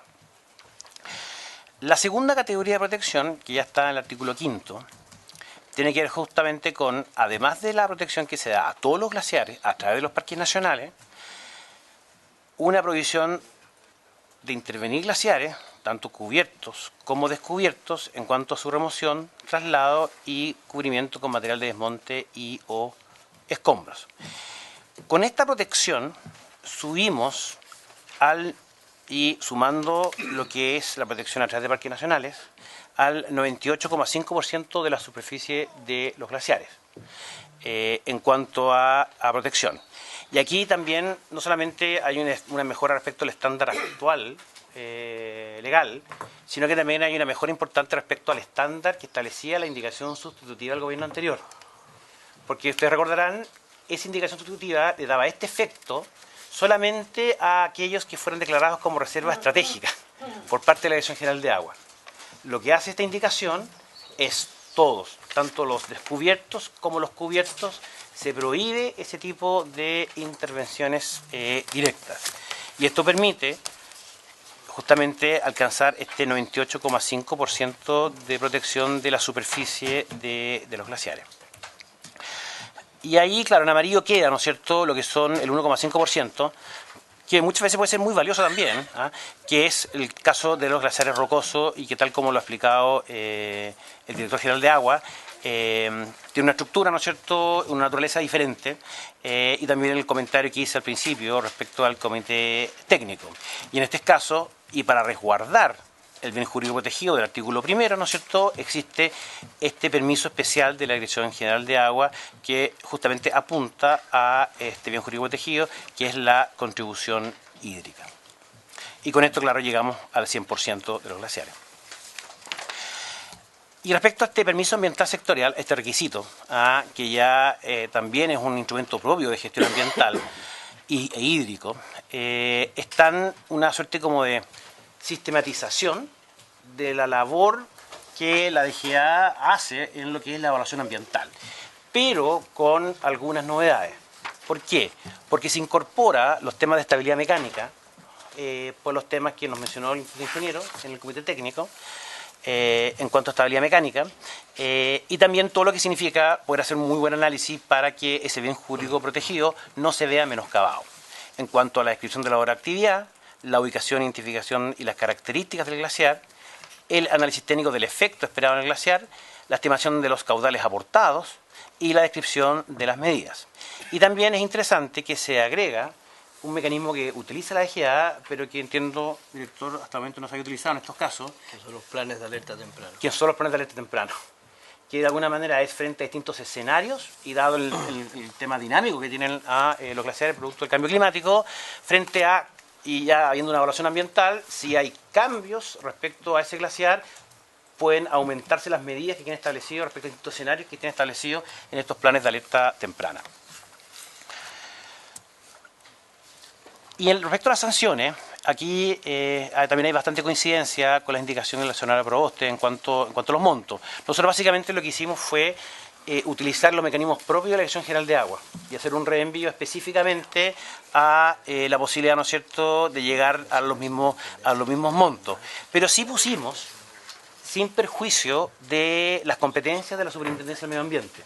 La segunda categoría de protección, que ya está en el artículo 5º, tiene que ver justamente con, además de la protección que se da a todos los glaciares a través de los parques nacionales, una prohibición de intervenir glaciares, tanto cubiertos como descubiertos, en cuanto a su remoción, traslado y cubrimiento con material de desmonte y o escombros. Con esta protección subimos y sumando lo que es la protección a través de parques nacionales, al 98,5% de la superficie de los glaciares en cuanto a protección. Y aquí también no solamente hay una mejora respecto al estándar actual legal, sino que también hay una mejora importante respecto al estándar que establecía la indicación sustitutiva del gobierno anterior. Porque ustedes recordarán, esa indicación sustitutiva le daba este efecto solamente a aquellos que fueron declarados como reserva estratégica por parte de la Dirección General de Agua. Lo que hace esta indicación es todos, tanto los descubiertos como los cubiertos, se prohíbe ese tipo de intervenciones directas. Y esto permite justamente alcanzar este 98,5% de protección de la superficie de los glaciares. Y ahí, claro, en amarillo queda, ¿no es cierto?, lo que son el 1,5%, que muchas veces puede ser muy valioso también, que es el caso de los glaciares rocosos y que, tal como lo ha explicado el director general de Agua, tiene una estructura, ¿no es cierto?, una naturaleza diferente, y también el comentario que hice al principio respecto al comité técnico. Y en este caso, y para resguardar el bien jurídico protegido del artículo 1, ¿no es cierto?, existe este permiso especial de la Dirección General de Agua que justamente apunta a este bien jurídico protegido, que es la contribución hídrica. Y con esto, claro, llegamos al 100% de los glaciares. Y respecto a este permiso ambiental sectorial, este requisito, que ya también es un instrumento propio de gestión ambiental e hídrico, están una suerte como de sistematización de la labor que la DGA hace en lo que es la evaluación ambiental, pero con algunas novedades. ¿Por qué? Porque se incorpora los temas de estabilidad mecánica, por los temas que nos mencionó el ingeniero en el comité técnico, en cuanto a estabilidad mecánica, y también todo lo que significa poder hacer un muy buen análisis para que ese bien jurídico protegido no se vea menoscabado. En cuanto a la descripción de la obra de actividad, la ubicación, identificación y las características del glaciar, el análisis técnico del efecto esperado en el glaciar, la estimación de los caudales aportados y la descripción de las medidas. Y también es interesante que se agrega un mecanismo que utiliza la DGA, pero que entiendo, director, hasta el momento no se había utilizado en estos casos. Que son los planes de alerta temprana. Que son los planes de alerta temprano. Que de alguna manera es frente a distintos escenarios y dado el tema dinámico que tienen los glaciares producto del cambio climático, frente a, y ya habiendo una evaluación ambiental, si hay cambios respecto a ese glaciar, pueden aumentarse las medidas que tienen establecido respecto a distintos escenarios que tienen establecidos en estos planes de alerta temprana. Y respecto a las sanciones, aquí también hay bastante coincidencia con las indicaciones de la señora Proboste en cuanto a los montos. Nosotros básicamente lo que hicimos fue utilizar los mecanismos propios de la Dirección General de Agua y hacer un reenvío específicamente a la posibilidad, ¿no es cierto?, de llegar a los mismos montos. Pero sí pusimos, sin perjuicio de las competencias de la Superintendencia del Medio Ambiente.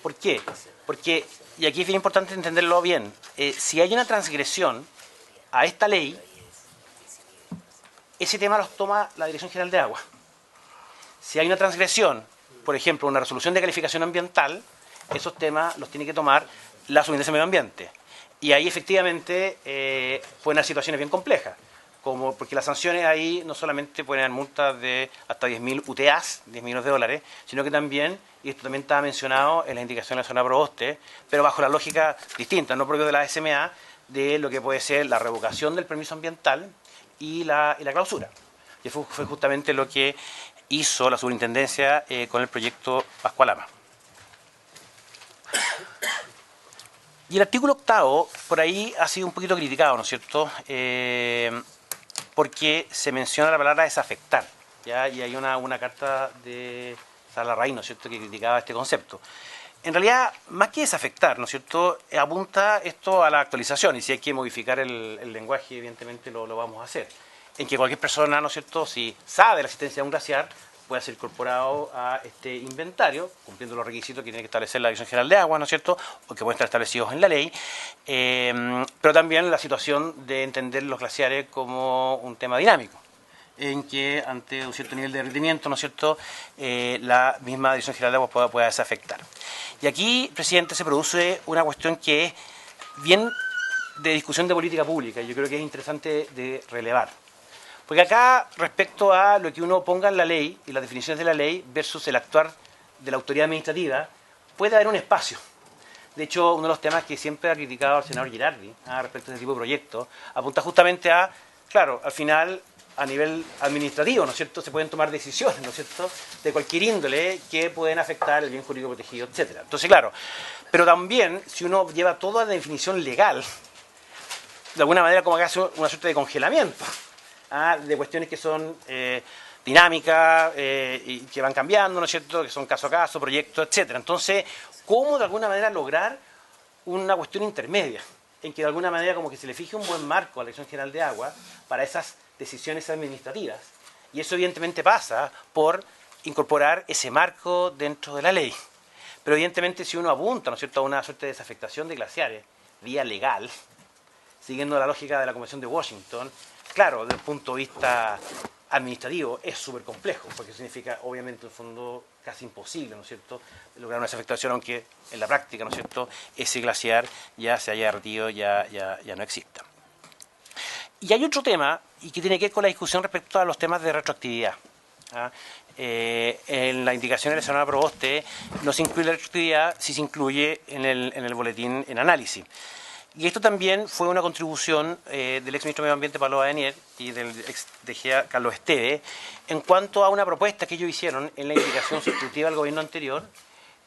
¿Por qué? Porque, y aquí es bien importante entenderlo bien, si hay una transgresión a esta ley, ese tema los toma la Dirección General de Agua. Si hay una transgresión, por ejemplo, una resolución de calificación ambiental, esos temas los tiene que tomar la Superintendencia del Medio Ambiente. Y ahí efectivamente pueden haber situaciones bien complejas, porque las sanciones ahí no solamente pueden haber multas de hasta 10.000 UTAs, 10 millones de dólares, sino que también, y esto también estaba mencionado en la indicación de la señora Proboste, pero bajo la lógica distinta, no propio de la SMA, de lo que puede ser la revocación del permiso ambiental y la clausura. Y fue justamente lo que hizo la superintendencia con el proyecto Pascualama. Y el artículo 8, por ahí ha sido un poquito criticado, ¿no es cierto? Porque se menciona la palabra desafectar, ¿ya? Y hay una carta de Salarraín, ¿no es cierto?, que criticaba este concepto. En realidad, más que desafectar, ¿no es cierto?, apunta esto a la actualización, y si hay que modificar el lenguaje, evidentemente lo vamos a hacer. En que cualquier persona, ¿no es cierto?, si sabe de la existencia de un glaciar, puede ser incorporado a este inventario, cumpliendo los requisitos que tiene que establecer la Dirección General de Agua, ¿no es cierto?, o que pueden estar establecidos en la ley, pero también la situación de entender los glaciares como un tema dinámico, en que ante un cierto nivel de rendimiento, ¿no es cierto?, la misma Dirección General de Agua pueda desafectar. Y aquí, presidente, se produce una cuestión que es bien de discusión de política pública, y yo creo que es interesante de relevar. Porque acá, respecto a lo que uno ponga en la ley y las definiciones de la ley versus el actuar de la autoridad administrativa, puede haber un espacio. De hecho, uno de los temas que siempre ha criticado al senador Girardi respecto a este tipo de proyectos, apunta justamente a, claro, al final, a nivel administrativo, ¿no es cierto?, se pueden tomar decisiones, ¿no es cierto?, de cualquier índole que pueden afectar el bien jurídico protegido, etcétera. Entonces, claro, pero también, si uno lleva toda la definición legal, de alguna manera como que hace una suerte de congelamiento, de cuestiones que son dinámicas y que van cambiando, ¿no es cierto?, que son caso a caso, proyectos, etcétera. Entonces, ¿cómo de alguna manera lograr una cuestión intermedia? En que de alguna manera como que se le fije un buen marco a la Dirección General de Agua para esas decisiones administrativas. Y eso evidentemente pasa por incorporar ese marco dentro de la ley. Pero evidentemente si uno apunta, ¿no es cierto?, a una suerte de desafectación de glaciares vía legal, siguiendo la lógica de la Convención de Washington, claro, desde el punto de vista administrativo es súper complejo, porque significa, obviamente, en el fondo casi imposible, ¿no es cierto?, lograr una desafectación, aunque en la práctica, ¿no es cierto?, ese glaciar ya se haya derretido, ya no exista. Y hay otro tema, y que tiene que ver con la discusión respecto a los temas de retroactividad. En la indicación de la senadora Proboste no se incluye la retroactividad si se incluye en el boletín en análisis. Y esto también fue una contribución del ex ministro de Medio Ambiente, Pablo Badenier, y del ex DGA, Carlos Esteve, en cuanto a una propuesta que ellos hicieron en la indicación sustitutiva del gobierno anterior,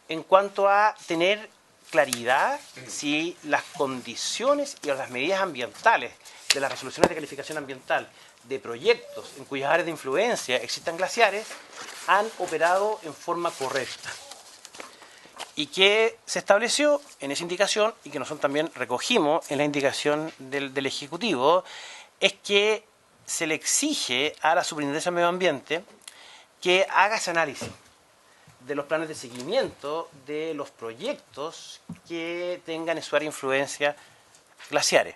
en cuanto a tener claridad si las condiciones y las medidas ambientales de las resoluciones de calificación ambiental de proyectos en cuyas áreas de influencia existan glaciares han operado en forma correcta. Y que se estableció en esa indicación, y que nosotros también recogimos en la indicación del Ejecutivo, es que se le exige a la Superintendencia de Medio Ambiente que haga ese análisis de los planes de seguimiento de los proyectos que tengan en su área de influencia glaciares.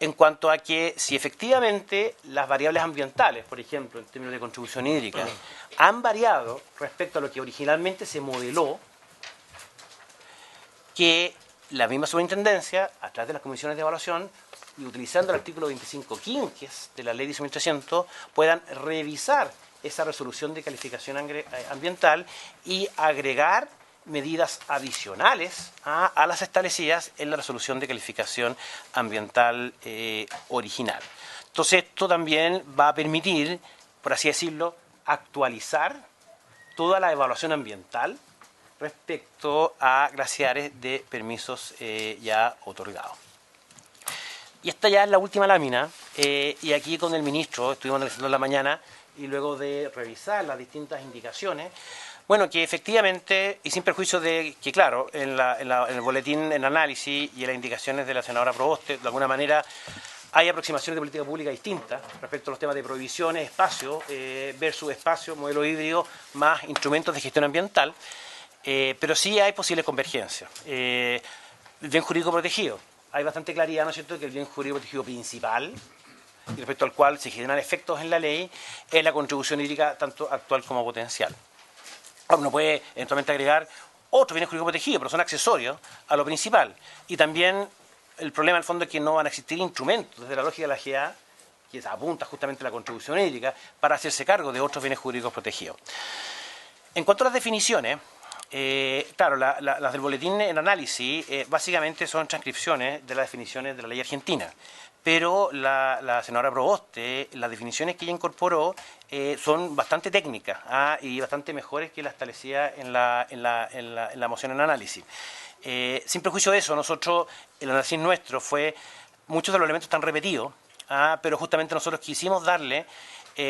En cuanto a que si efectivamente las variables ambientales, por ejemplo, en términos de contribución hídrica, han variado respecto a lo que originalmente se modeló, que la misma superintendencia, a través de las comisiones de evaluación, y utilizando el artículo 25.15 de la ley 10.300, puedan revisar esa resolución de calificación ambiental y agregar medidas adicionales a las establecidas en la resolución de calificación ambiental original. Entonces, esto también va a permitir, por así decirlo, actualizar toda la evaluación ambiental respecto a glaciares de permisos ya otorgados. Y esta ya es la última lámina, y aquí con el ministro estuvimos analizando en la mañana, y luego de revisar las distintas indicaciones, bueno, que efectivamente, y sin perjuicio de que, claro, en el boletín en análisis y en las indicaciones de la senadora Proboste, de alguna manera hay aproximaciones de política pública distintas respecto a los temas de prohibiciones, espacio versus espacio, modelo híbrido, más instrumentos de gestión ambiental, pero sí hay posibles convergencias. El bien jurídico protegido. Hay bastante claridad, ¿no es cierto?, que el bien jurídico protegido principal, y respecto al cual se generan efectos en la ley, es la contribución hídrica tanto actual como potencial. Uno puede eventualmente agregar otros bienes jurídicos protegidos, pero son accesorios a lo principal. Y también el problema, en el fondo, es que no van a existir instrumentos desde la lógica de la GA, que apunta justamente a la contribución hídrica, para hacerse cargo de otros bienes jurídicos protegidos. En cuanto a las definiciones, claro, las del boletín en análisis básicamente son transcripciones de las definiciones de la ley argentina, pero la senadora Proboste, las definiciones que ella incorporó son bastante técnicas y bastante mejores que las establecidas en la moción en análisis. Sin perjuicio de eso, nosotros, el análisis nuestro fue, muchos de los elementos están repetidos, pero justamente nosotros quisimos darle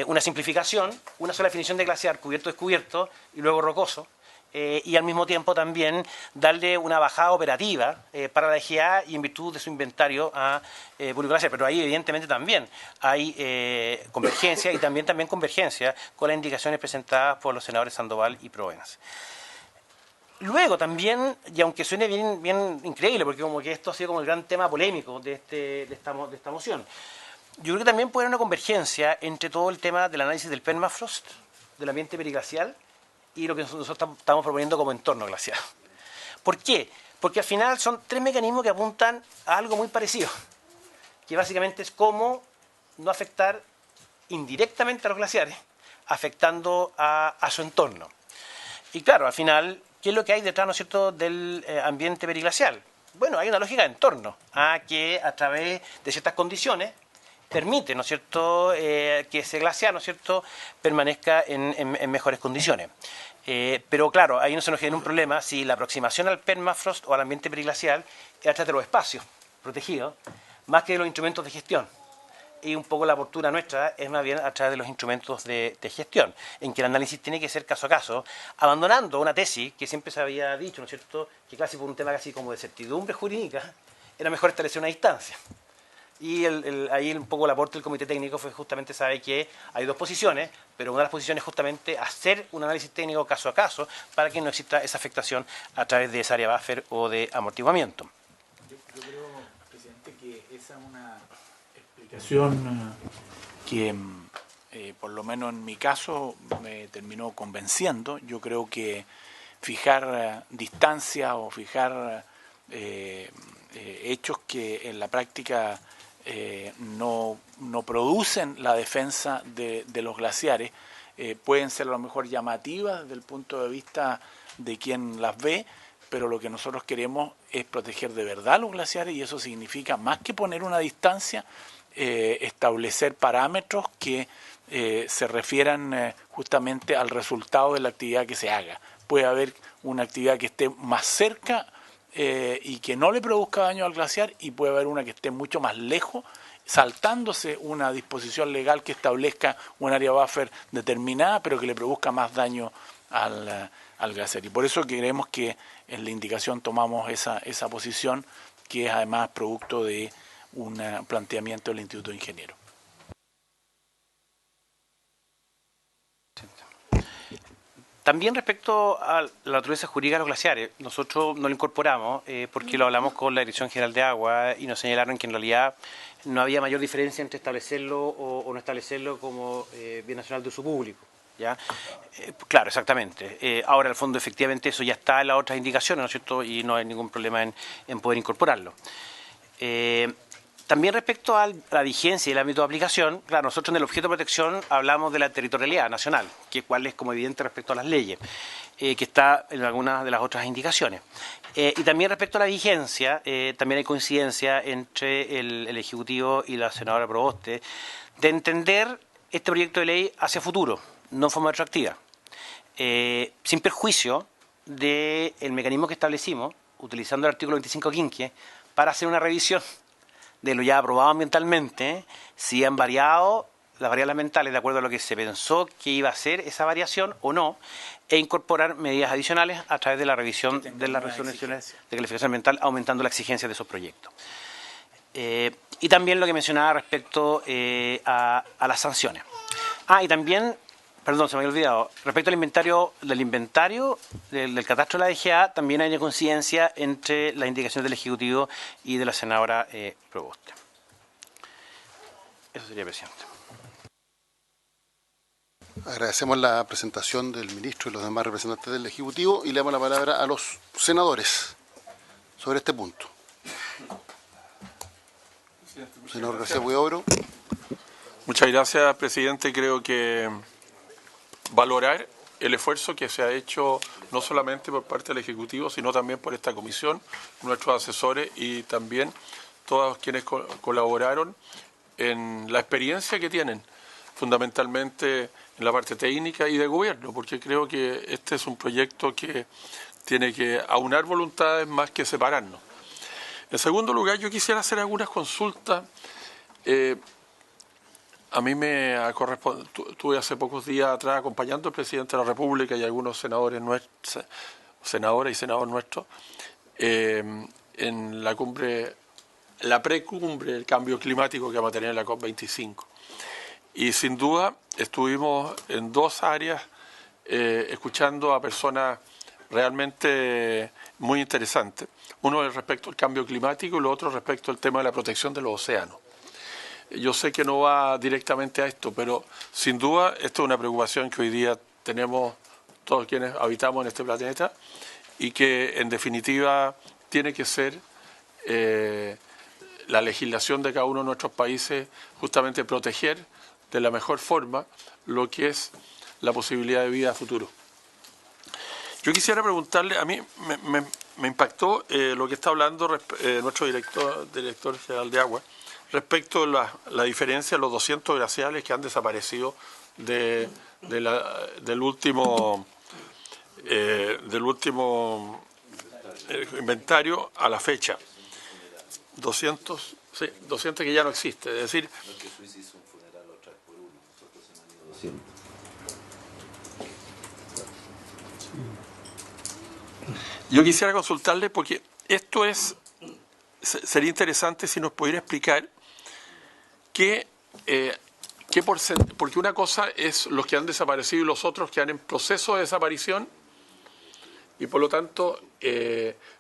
una simplificación, una sola definición de glaciar, cubierto-descubierto y luego rocoso, y al mismo tiempo también darle una bajada operativa para la EGA y en virtud de su inventario a público glaciar. Pero ahí evidentemente también hay convergencia y también convergencia con las indicaciones presentadas por los senadores Sandoval y Provenza. Luego también, y aunque suene bien increíble, porque como que esto ha sido como el gran tema polémico de esta moción, yo creo que también puede haber una convergencia entre todo el tema del análisis del permafrost, del ambiente periglacial, y lo que nosotros estamos proponiendo como entorno glacial. ¿Por qué? Porque al final son tres mecanismos que apuntan a algo muy parecido, que básicamente es cómo no afectar indirectamente a los glaciares, afectando a su entorno. Y claro, al final, ¿qué es lo que hay detrás, ¿no es cierto?, del ambiente periglacial? Bueno, hay una lógica de entorno, que a través de ciertas condiciones permite, ¿no es cierto?, que ese glaciar, ¿no es cierto?, permanezca en mejores condiciones. Pero claro, ahí no se nos genera un problema si la aproximación al permafrost o al ambiente periglacial es a través de los espacios protegidos, más que de los instrumentos de gestión. Y un poco la postura nuestra es más bien a través de los instrumentos de gestión, en que el análisis tiene que ser caso a caso, abandonando una tesis que siempre se había dicho, ¿no es cierto?, que casi por un tema casi como de certidumbre jurídica, era mejor establecer una distancia. Y ahí un poco el aporte del comité técnico fue justamente saber que hay dos posiciones, pero una de las posiciones es justamente hacer un análisis técnico caso a caso para que no exista esa afectación a través de esa área buffer o de amortiguamiento. Yo creo, presidente, que esa es una explicación que por lo menos en mi caso me terminó convenciendo. Yo creo que fijar distancia o fijar hechos que en la práctica no producen la defensa de los glaciares pueden ser a lo mejor llamativas desde el punto de vista de quien las ve, pero lo que nosotros queremos es proteger de verdad los glaciares, y eso significa, más que poner una distancia, establecer parámetros que se refieran justamente al resultado de la actividad que se haga. Puede haber una actividad que esté más cerca y que no le produzca daño al glaciar, y puede haber una que esté mucho más lejos, saltándose una disposición legal que establezca un área buffer determinada, pero que le produzca más daño al glaciar. Y por eso queremos que en la indicación tomamos esa posición, que es además producto de un planteamiento del Instituto de Ingenieros. También respecto a la naturaleza jurídica de los glaciares, nosotros no lo incorporamos porque lo hablamos con la Dirección General de Agua y nos señalaron que en realidad no había mayor diferencia entre establecerlo o no establecerlo como bien nacional de uso público. ¿Ya? Claro, exactamente. Ahora, al fondo, efectivamente, eso ya está en las otras indicaciones, ¿no es cierto? Y no hay ningún problema en poder incorporarlo. También respecto a la vigencia y el ámbito de aplicación, claro, nosotros en el objeto de protección hablamos de la territorialidad nacional, que cual es como evidente respecto a las leyes, que está en algunas de las otras indicaciones. Y también respecto a la vigencia, también hay coincidencia entre el Ejecutivo y la senadora Proboste de entender este proyecto de ley hacia futuro, no en forma retroactiva, sin perjuicio del mecanismo que establecimos, utilizando el artículo 25 quinque, para hacer una revisión de lo ya aprobado ambientalmente, si han variado las variables ambientales de acuerdo a lo que se pensó que iba a ser esa variación o no, e incorporar medidas adicionales a través de la revisión de las resoluciones de calificación ambiental, aumentando la exigencia de esos proyectos. Y también lo que mencionaba respecto a las sanciones. Y también, perdón, se me había olvidado, respecto al inventario del catastro de la DGA, también hay una coincidencia entre las indicaciones del Ejecutivo y de la senadora Proboste. Eso sería, presidente. Agradecemos la presentación del ministro y los demás representantes del Ejecutivo y le damos la palabra a los senadores sobre este punto. Senador García Huidobro. Muchas gracias, presidente. Creo que valorar el esfuerzo que se ha hecho no solamente por parte del Ejecutivo, sino también por esta comisión, nuestros asesores y también todos quienes colaboraron en la experiencia que tienen, fundamentalmente en la parte técnica y de gobierno, porque creo que este es un proyecto que tiene que aunar voluntades más que separarnos. En segundo lugar, yo quisiera hacer algunas consultas. A mí me ha correspondido, estuve hace pocos días atrás acompañando al presidente de la República y algunos senadores nuestros, senadoras y senadores nuestros, en la cumbre, la precumbre del cambio climático que vamos a tener en la COP25. Y sin duda estuvimos en dos áreas escuchando a personas realmente muy interesantes. Uno es respecto al cambio climático y lo otro respecto al tema de la protección de los océanos. Yo sé que no va directamente a esto, pero sin duda esto es una preocupación que hoy día tenemos todos quienes habitamos en este planeta y que en definitiva tiene que ser la legislación de cada uno de nuestros países justamente proteger de la mejor forma lo que es la posibilidad de vida a futuro. Yo quisiera preguntarle, a mí me impactó lo que está hablando nuestro director general de Agua, respecto a la diferencia de los 200 glaciales que han desaparecido del último inventario a la fecha. 200 que ya no existe, es decir... Yo quisiera consultarle porque esto sería interesante si nos pudiera explicar porque una cosa es los que han desaparecido y los otros que han en proceso de desaparición, y por lo tanto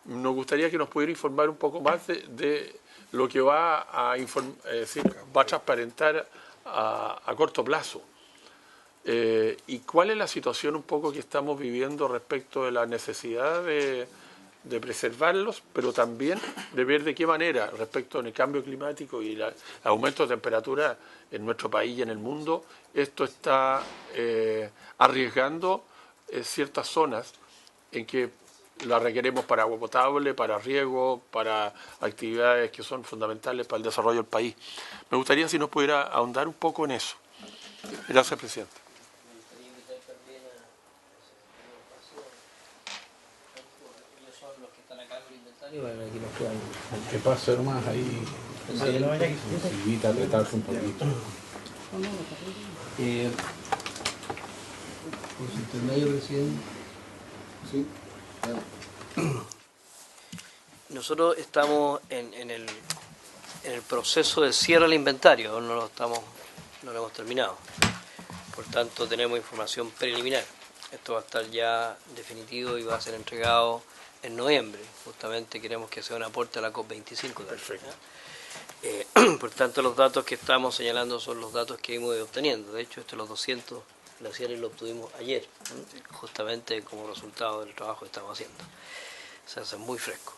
nos gustaría que nos pudiera informar un poco más de lo que va a transparentar a corto plazo. ¿Y cuál es la situación un poco que estamos viviendo respecto de la necesidad de preservarlos, pero también de ver de qué manera, respecto al cambio climático y el aumento de temperatura en nuestro país y en el mundo, esto está arriesgando ciertas zonas en que la requeremos para agua potable, para riego, para actividades que son fundamentales para el desarrollo del país? Me gustaría si nos pudiera ahondar un poco en eso. Gracias, presidente. Que pase nomás ahí, invita a apretarse un poquito. Por su intermedio, presidente. Sí. Nosotros estamos en el proceso de cierre del inventario, no lo hemos terminado. Por tanto, tenemos información preliminar. Esto va a estar ya definitivo y va a ser entregado en noviembre. Justamente queremos que sea un aporte a la COP25. Perfecto. Por tanto, los datos que estamos señalando son los datos que hemos ido obteniendo. De hecho, los 200 glaciares lo obtuvimos ayer, justamente como resultado del trabajo que estamos haciendo. O sea, es muy fresco.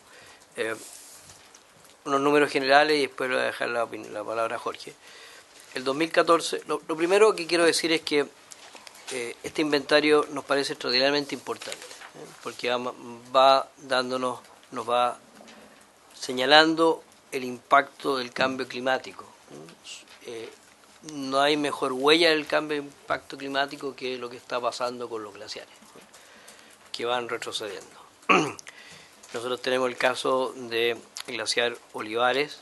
Unos números generales y después le voy a dejar la palabra a Jorge. El 2014, lo primero que quiero decir es que este inventario nos parece extraordinariamente importante, porque nos va señalando el impacto del cambio climático. No hay mejor huella del cambio de impacto climático que lo que está pasando con los glaciares, que van retrocediendo. Nosotros tenemos el caso del glaciar Olivares,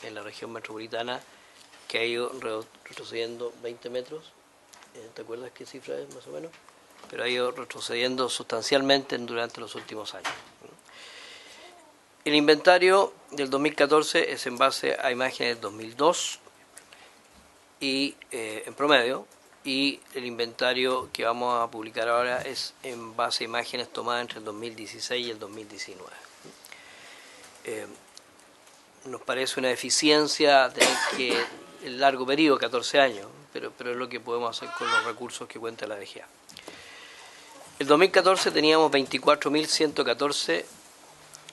en la región metropolitana, que ha ido retrocediendo 20 metros. ¿Te acuerdas qué cifra es más o menos? Pero ha ido retrocediendo sustancialmente durante los últimos años. El inventario del 2014 es en base a imágenes del 2002 y en promedio, y el inventario que vamos a publicar ahora es en base a imágenes tomadas entre el 2016 y el 2019. Nos parece una eficiencia tener que el largo periodo, 14 años, pero es lo que podemos hacer con los recursos que cuenta la DGA. El 2014 teníamos 24.114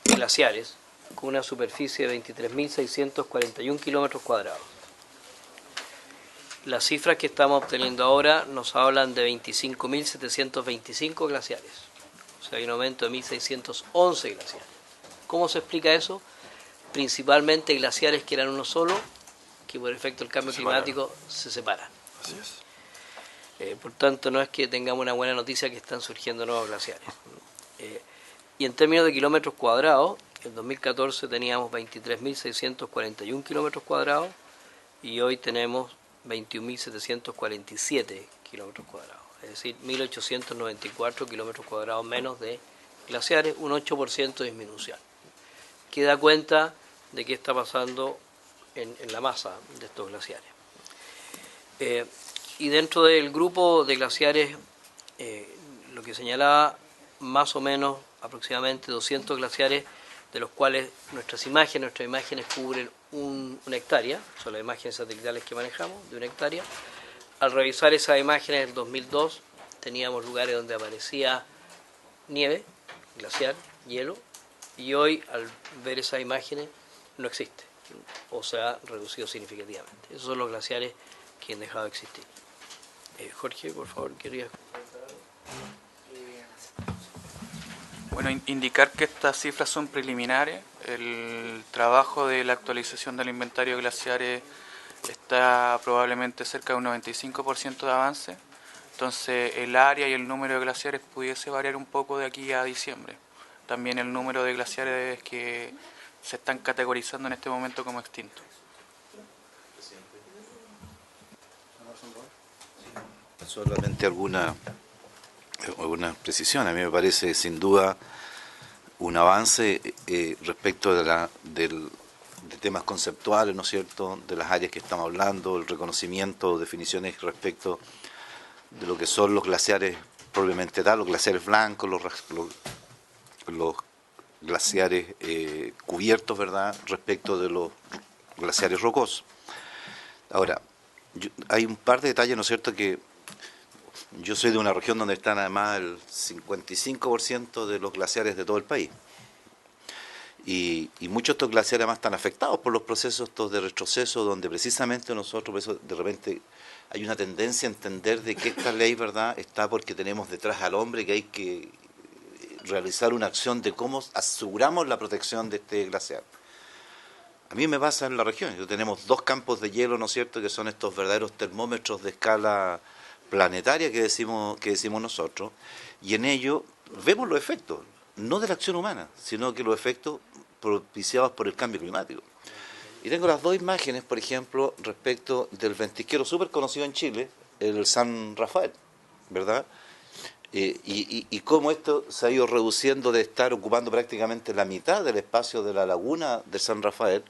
glaciares, con una superficie de 23.641 kilómetros cuadrados. Las cifras que estamos obteniendo ahora nos hablan de 25.725 glaciares, o sea, hay un aumento de 1.611 glaciares. ¿Cómo se explica eso? principalmente glaciares que eran uno solo, que por efecto del cambio climático se separan. Así es. Por tanto, no es que tengamos una buena noticia que están surgiendo nuevos glaciares. Y en términos de kilómetros cuadrados, en 2014 teníamos 23.641 kilómetros cuadrados y hoy tenemos 21.747 kilómetros cuadrados, es decir, 1.894 kilómetros cuadrados menos de glaciares, un 8% de disminución, que da cuenta de qué está pasando en la masa de estos glaciares. Y dentro del grupo de glaciares, lo que señalaba, más o menos aproximadamente 200 glaciares, de los cuales nuestras imágenes cubren una hectárea, son las imágenes satelitales que manejamos, de una hectárea. Al revisar esas imágenes en el 2002, teníamos lugares donde aparecía nieve, glaciar, hielo, y hoy al ver esas imágenes no existe, o se ha reducido significativamente. Esos son los glaciares que han dejado de existir. Jorge, por favor, quería... Bueno, indicar que estas cifras son preliminares. El trabajo de la actualización del inventario de glaciares está probablemente cerca de un 95% de avance. Entonces, el área y el número de glaciares pudiese variar un poco de aquí a diciembre. También el número de glaciares que se están categorizando en este momento como extintos. Solamente alguna precisión. A mí me parece sin duda un avance respecto de temas conceptuales, ¿no es cierto?, de las áreas que estamos hablando, el reconocimiento, definiciones respecto de lo que son los glaciares propiamente tal, los glaciares blancos, los glaciares cubiertos, ¿verdad?, respecto de los glaciares rocosos. Ahora, hay un par de detalles, ¿no es cierto?, que yo soy de una región donde están además el 55% de los glaciares de todo el país. Y muchos de estos glaciares además están afectados por los procesos estos de retroceso, donde precisamente nosotros, por eso de repente hay una tendencia a entender de que esta ley, ¿verdad?, está porque tenemos detrás al hombre, que hay que realizar una acción de cómo aseguramos la protección de este glaciar. A mí me pasa en la región, tenemos 2 campos de hielo, ¿no es cierto?, que son estos verdaderos termómetros de escala planetaria que decimos nosotros, y en ello vemos los efectos, no de la acción humana, sino que los efectos propiciados por el cambio climático. Y tengo las 2 imágenes, por ejemplo, respecto del ventisquero súper conocido en Chile, el San Rafael, ¿verdad? Y cómo esto se ha ido reduciendo de estar ocupando prácticamente la mitad del espacio de la laguna de San Rafael,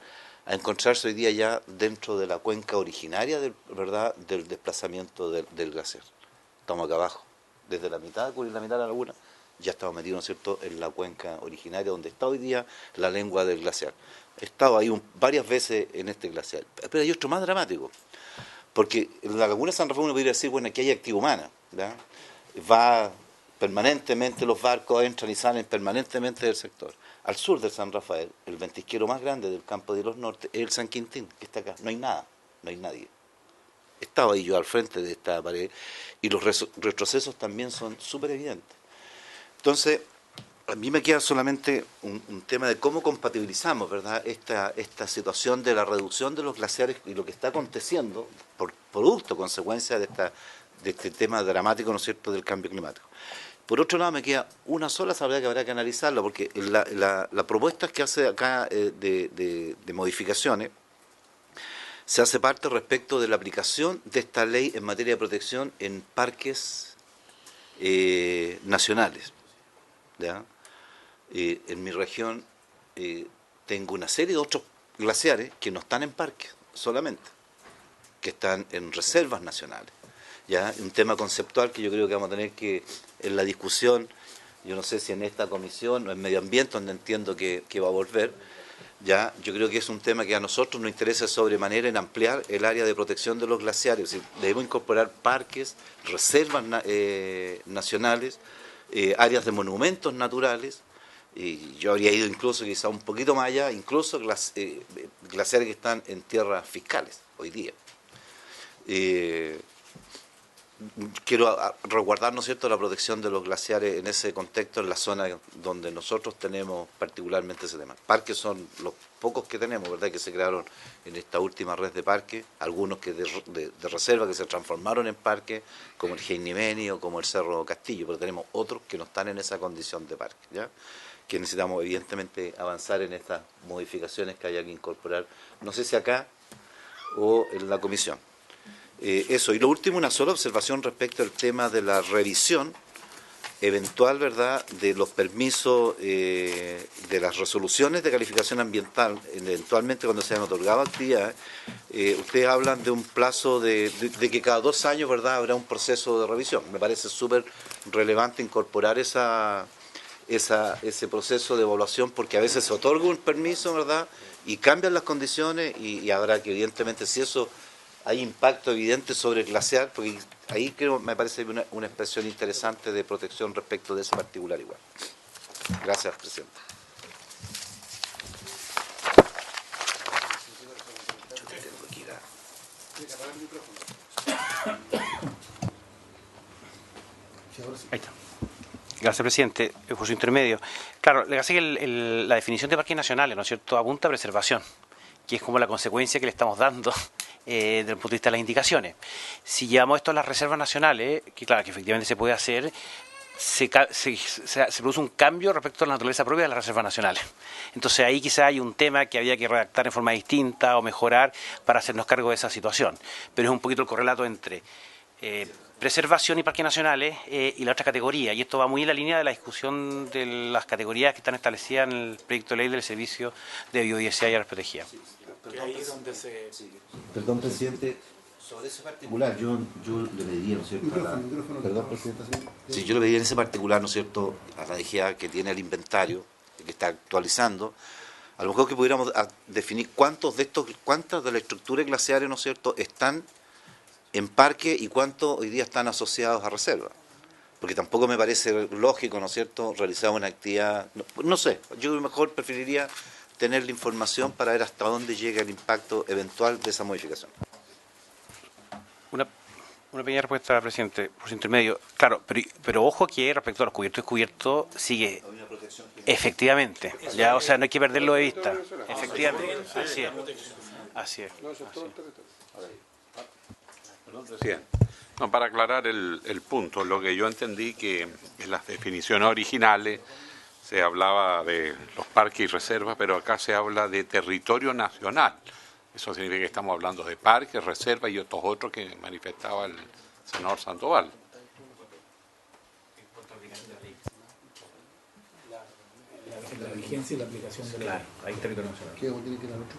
a encontrarse hoy día ya dentro de la cuenca originaria ¿verdad?, del desplazamiento del glaciar. Estamos acá abajo, desde la mitad de la laguna, ya estamos metidos, ¿no es cierto?, en la cuenca originaria donde está hoy día la lengua del glaciar. He estado ahí varias veces en este glaciar, pero hay otro más dramático, porque en la laguna de San Rafael uno podría decir, bueno, aquí hay actividad humana, ¿verdad?, va permanentemente, los barcos entran y salen permanentemente del sector. Al sur del San Rafael, el ventisquero más grande del campo de los Norte es el San Quintín, que está acá. No hay nada, no hay nadie. Estaba ahí yo al frente de esta pared y los retrocesos también son súper evidentes. Entonces, a mí me queda solamente un tema de cómo compatibilizamos, ¿verdad?, esta situación de la reducción de los glaciares y lo que está aconteciendo por producto, consecuencia de este tema dramático, ¿no es cierto?, del cambio climático. Por otro lado, me queda una sola salvedad que habrá que analizarla, porque la propuesta que hace acá de modificaciones se hace parte respecto de la aplicación de esta ley en materia de protección en parques nacionales, ¿ya? En mi región tengo una serie de otros glaciares que no están en parques solamente, que están en reservas nacionales. Ya, un tema conceptual que yo creo que vamos a tener que, en la discusión, yo no sé si en esta comisión o en medio ambiente, donde entiendo que va a volver, ya, yo creo que es un tema que a nosotros nos interesa sobremanera en ampliar el área de protección de los glaciares. Es decir, debemos incorporar parques, reservas nacionales, áreas de monumentos naturales, y yo habría ido incluso quizá un poquito más allá, incluso glaciares que están en tierras fiscales hoy día. quiero resguardar, ¿no es cierto?, la protección de los glaciares en ese contexto, en la zona donde nosotros tenemos particularmente ese tema. Parques son los pocos que tenemos, ¿verdad?, que se crearon en esta última red de parques, algunos que de reserva que se transformaron en parques, como el Heinimeni o como el Cerro Castillo, pero tenemos otros que no están en esa condición de parque, ¿ya?, que necesitamos evidentemente avanzar en estas modificaciones que haya que incorporar, no sé si acá o en la comisión. Eso, y lo último, una sola observación respecto al tema de la revisión eventual, ¿verdad?, de los permisos, de las resoluciones de calificación ambiental, eventualmente cuando sean otorgadas actividades. Ustedes hablan de un plazo de que cada 2 años, ¿verdad?, habrá un proceso de revisión. Me parece súper relevante incorporar ese proceso de evaluación, porque a veces se otorga un permiso, ¿verdad?, y cambian las condiciones y habrá que, evidentemente, si eso hay impacto evidente sobre el glaciar, porque ahí creo, me parece una expresión interesante de protección respecto de ese particular igual. Gracias, presidente. Ahí está. Gracias, presidente. Por su intermedio. Claro, le hace que la definición de parques nacionales, ¿no es cierto?, apunta a preservación, que es como la consecuencia que le estamos dando desde el punto de vista de las indicaciones. Si llevamos esto a las reservas nacionales, que claro, que efectivamente se puede hacer, se produce un cambio respecto a la naturaleza propia de las reservas nacionales. Entonces ahí quizá hay un tema que había que redactar en forma distinta o mejorar para hacernos cargo de esa situación. Pero es un poquito el correlato entre preservación y parques nacionales y la otra categoría. Y esto va muy en la línea de la discusión de las categorías que están establecidas en el proyecto de ley del Servicio de Biodiversidad y Áreas Protegidas. Perdón, presidente, sobre ese particular, yo le pediría, ¿no es cierto? Perdón, presidente. Sí, yo le pediría en ese particular, ¿no es cierto?, a la DGA que tiene el inventario, que está actualizando, a lo mejor que pudiéramos definir cuántas de las estructuras glaciares, ¿no es cierto?, están en parque y cuántos hoy día están asociados a reserva. Porque tampoco me parece lógico, ¿no es cierto?, realizar una actividad, no sé, yo mejor preferiría tener la información para ver hasta dónde llega el impacto eventual de esa modificación. Una pequeña respuesta, presidente, por su intermedio. Claro, pero ojo que respecto a los cubiertos y descubiertos sigue efectivamente. Ya, o sea, no hay que perderlo de vista. Efectivamente, así es. Así es. No, para aclarar el punto, lo que yo entendí que en las definiciones originales se hablaba de los parques y reservas, pero acá se habla de territorio nacional. Eso significa que estamos hablando de parques, reservas y estos otros que manifestaba el senador Sandoval. La vigencia y la aplicación de la ley. Ahí territorio nacional. ¿Qué tiene que ir al otro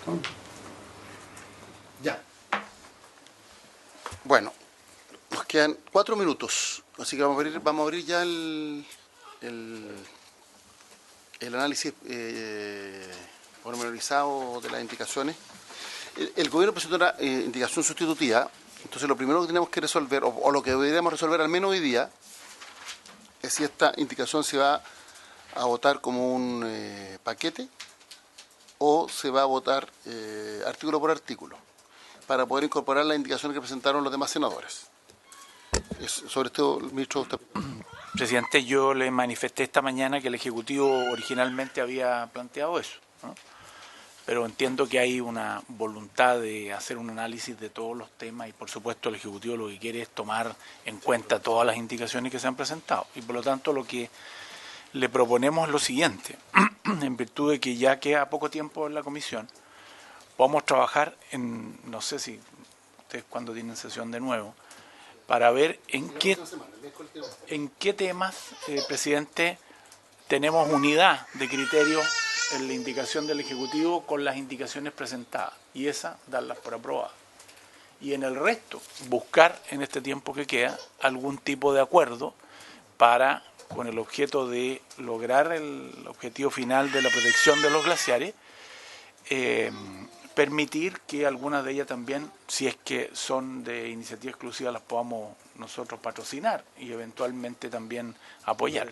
punto? Ya. Bueno, nos quedan 4 minutos, así que vamos a abrir ya el análisis pormenorizado de las indicaciones. El gobierno presentó una indicación sustitutiva, entonces lo primero que tenemos que resolver, o lo que deberíamos resolver al menos hoy día, es si esta indicación se va a votar como un paquete o se va a votar artículo por artículo, para poder incorporar las indicaciones que presentaron los demás senadores. Sobre esto, ministro, usted... Presidente, yo le manifesté esta mañana que el Ejecutivo originalmente había planteado eso, ¿no? Pero entiendo que hay una voluntad de hacer un análisis de todos los temas y por supuesto el Ejecutivo lo que quiere es tomar en cuenta todas las indicaciones que se han presentado y por lo tanto lo que le proponemos es lo siguiente, en virtud de que ya queda poco tiempo en la comisión, vamos a trabajar en, no sé si ustedes cuándo tienen sesión de nuevo, para ver en qué temas, presidente, tenemos unidad de criterio en la indicación del Ejecutivo con las indicaciones presentadas y esa darlas por aprobadas. Y en el resto, buscar en este tiempo que queda algún tipo de acuerdo para, con el objeto de lograr el objetivo final de la protección de los glaciares, permitir que algunas de ellas también, si es que son de iniciativa exclusiva, las podamos nosotros patrocinar y eventualmente también apoyar.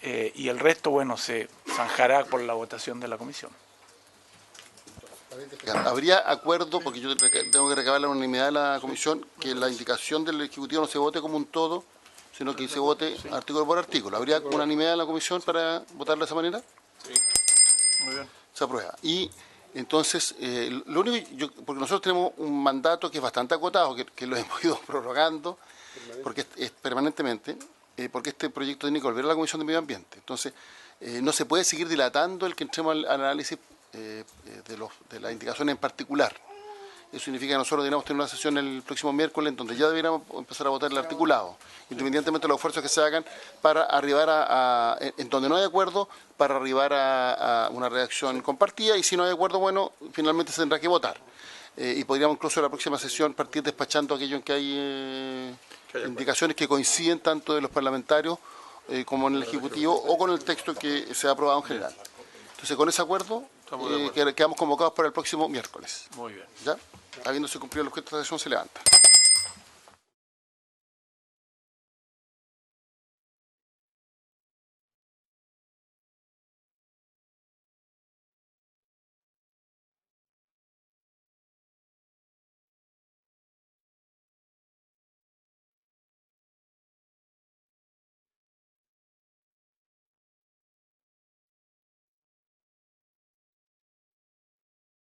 Y el resto, bueno, se zanjará por la votación de la comisión. ¿Habría acuerdo, porque yo tengo que recabar la unanimidad de la comisión, que la indicación del Ejecutivo no se vote como un todo, sino que se vote artículo por artículo? ¿Habría unanimidad en la comisión para votarlo de esa manera? Sí. Muy bien. Se aprueba. Y entonces, lo único porque nosotros tenemos un mandato que es bastante acotado, que lo hemos ido prorrogando, porque es permanentemente, porque este proyecto tiene que volver a la Comisión de Medio Ambiente. Entonces, no se puede seguir dilatando el que entremos al análisis de las indicaciones en particular. Eso significa que nosotros deberíamos tener una sesión el próximo miércoles en donde ya deberíamos empezar a votar el articulado, independientemente de los esfuerzos que se hagan para arribar en donde no hay acuerdo, para arribar a una redacción compartida, y si no hay acuerdo, bueno, finalmente se tendrá que votar. Y podríamos incluso en la próxima sesión partir despachando aquello en que hay indicaciones que coinciden tanto de los parlamentarios como en el Ejecutivo o con el texto que se ha aprobado en general. Entonces, con ese acuerdo, quedamos convocados para el próximo miércoles. Muy bien. ¿Ya? Habiéndose cumplido el objeto de la sesión, se levanta.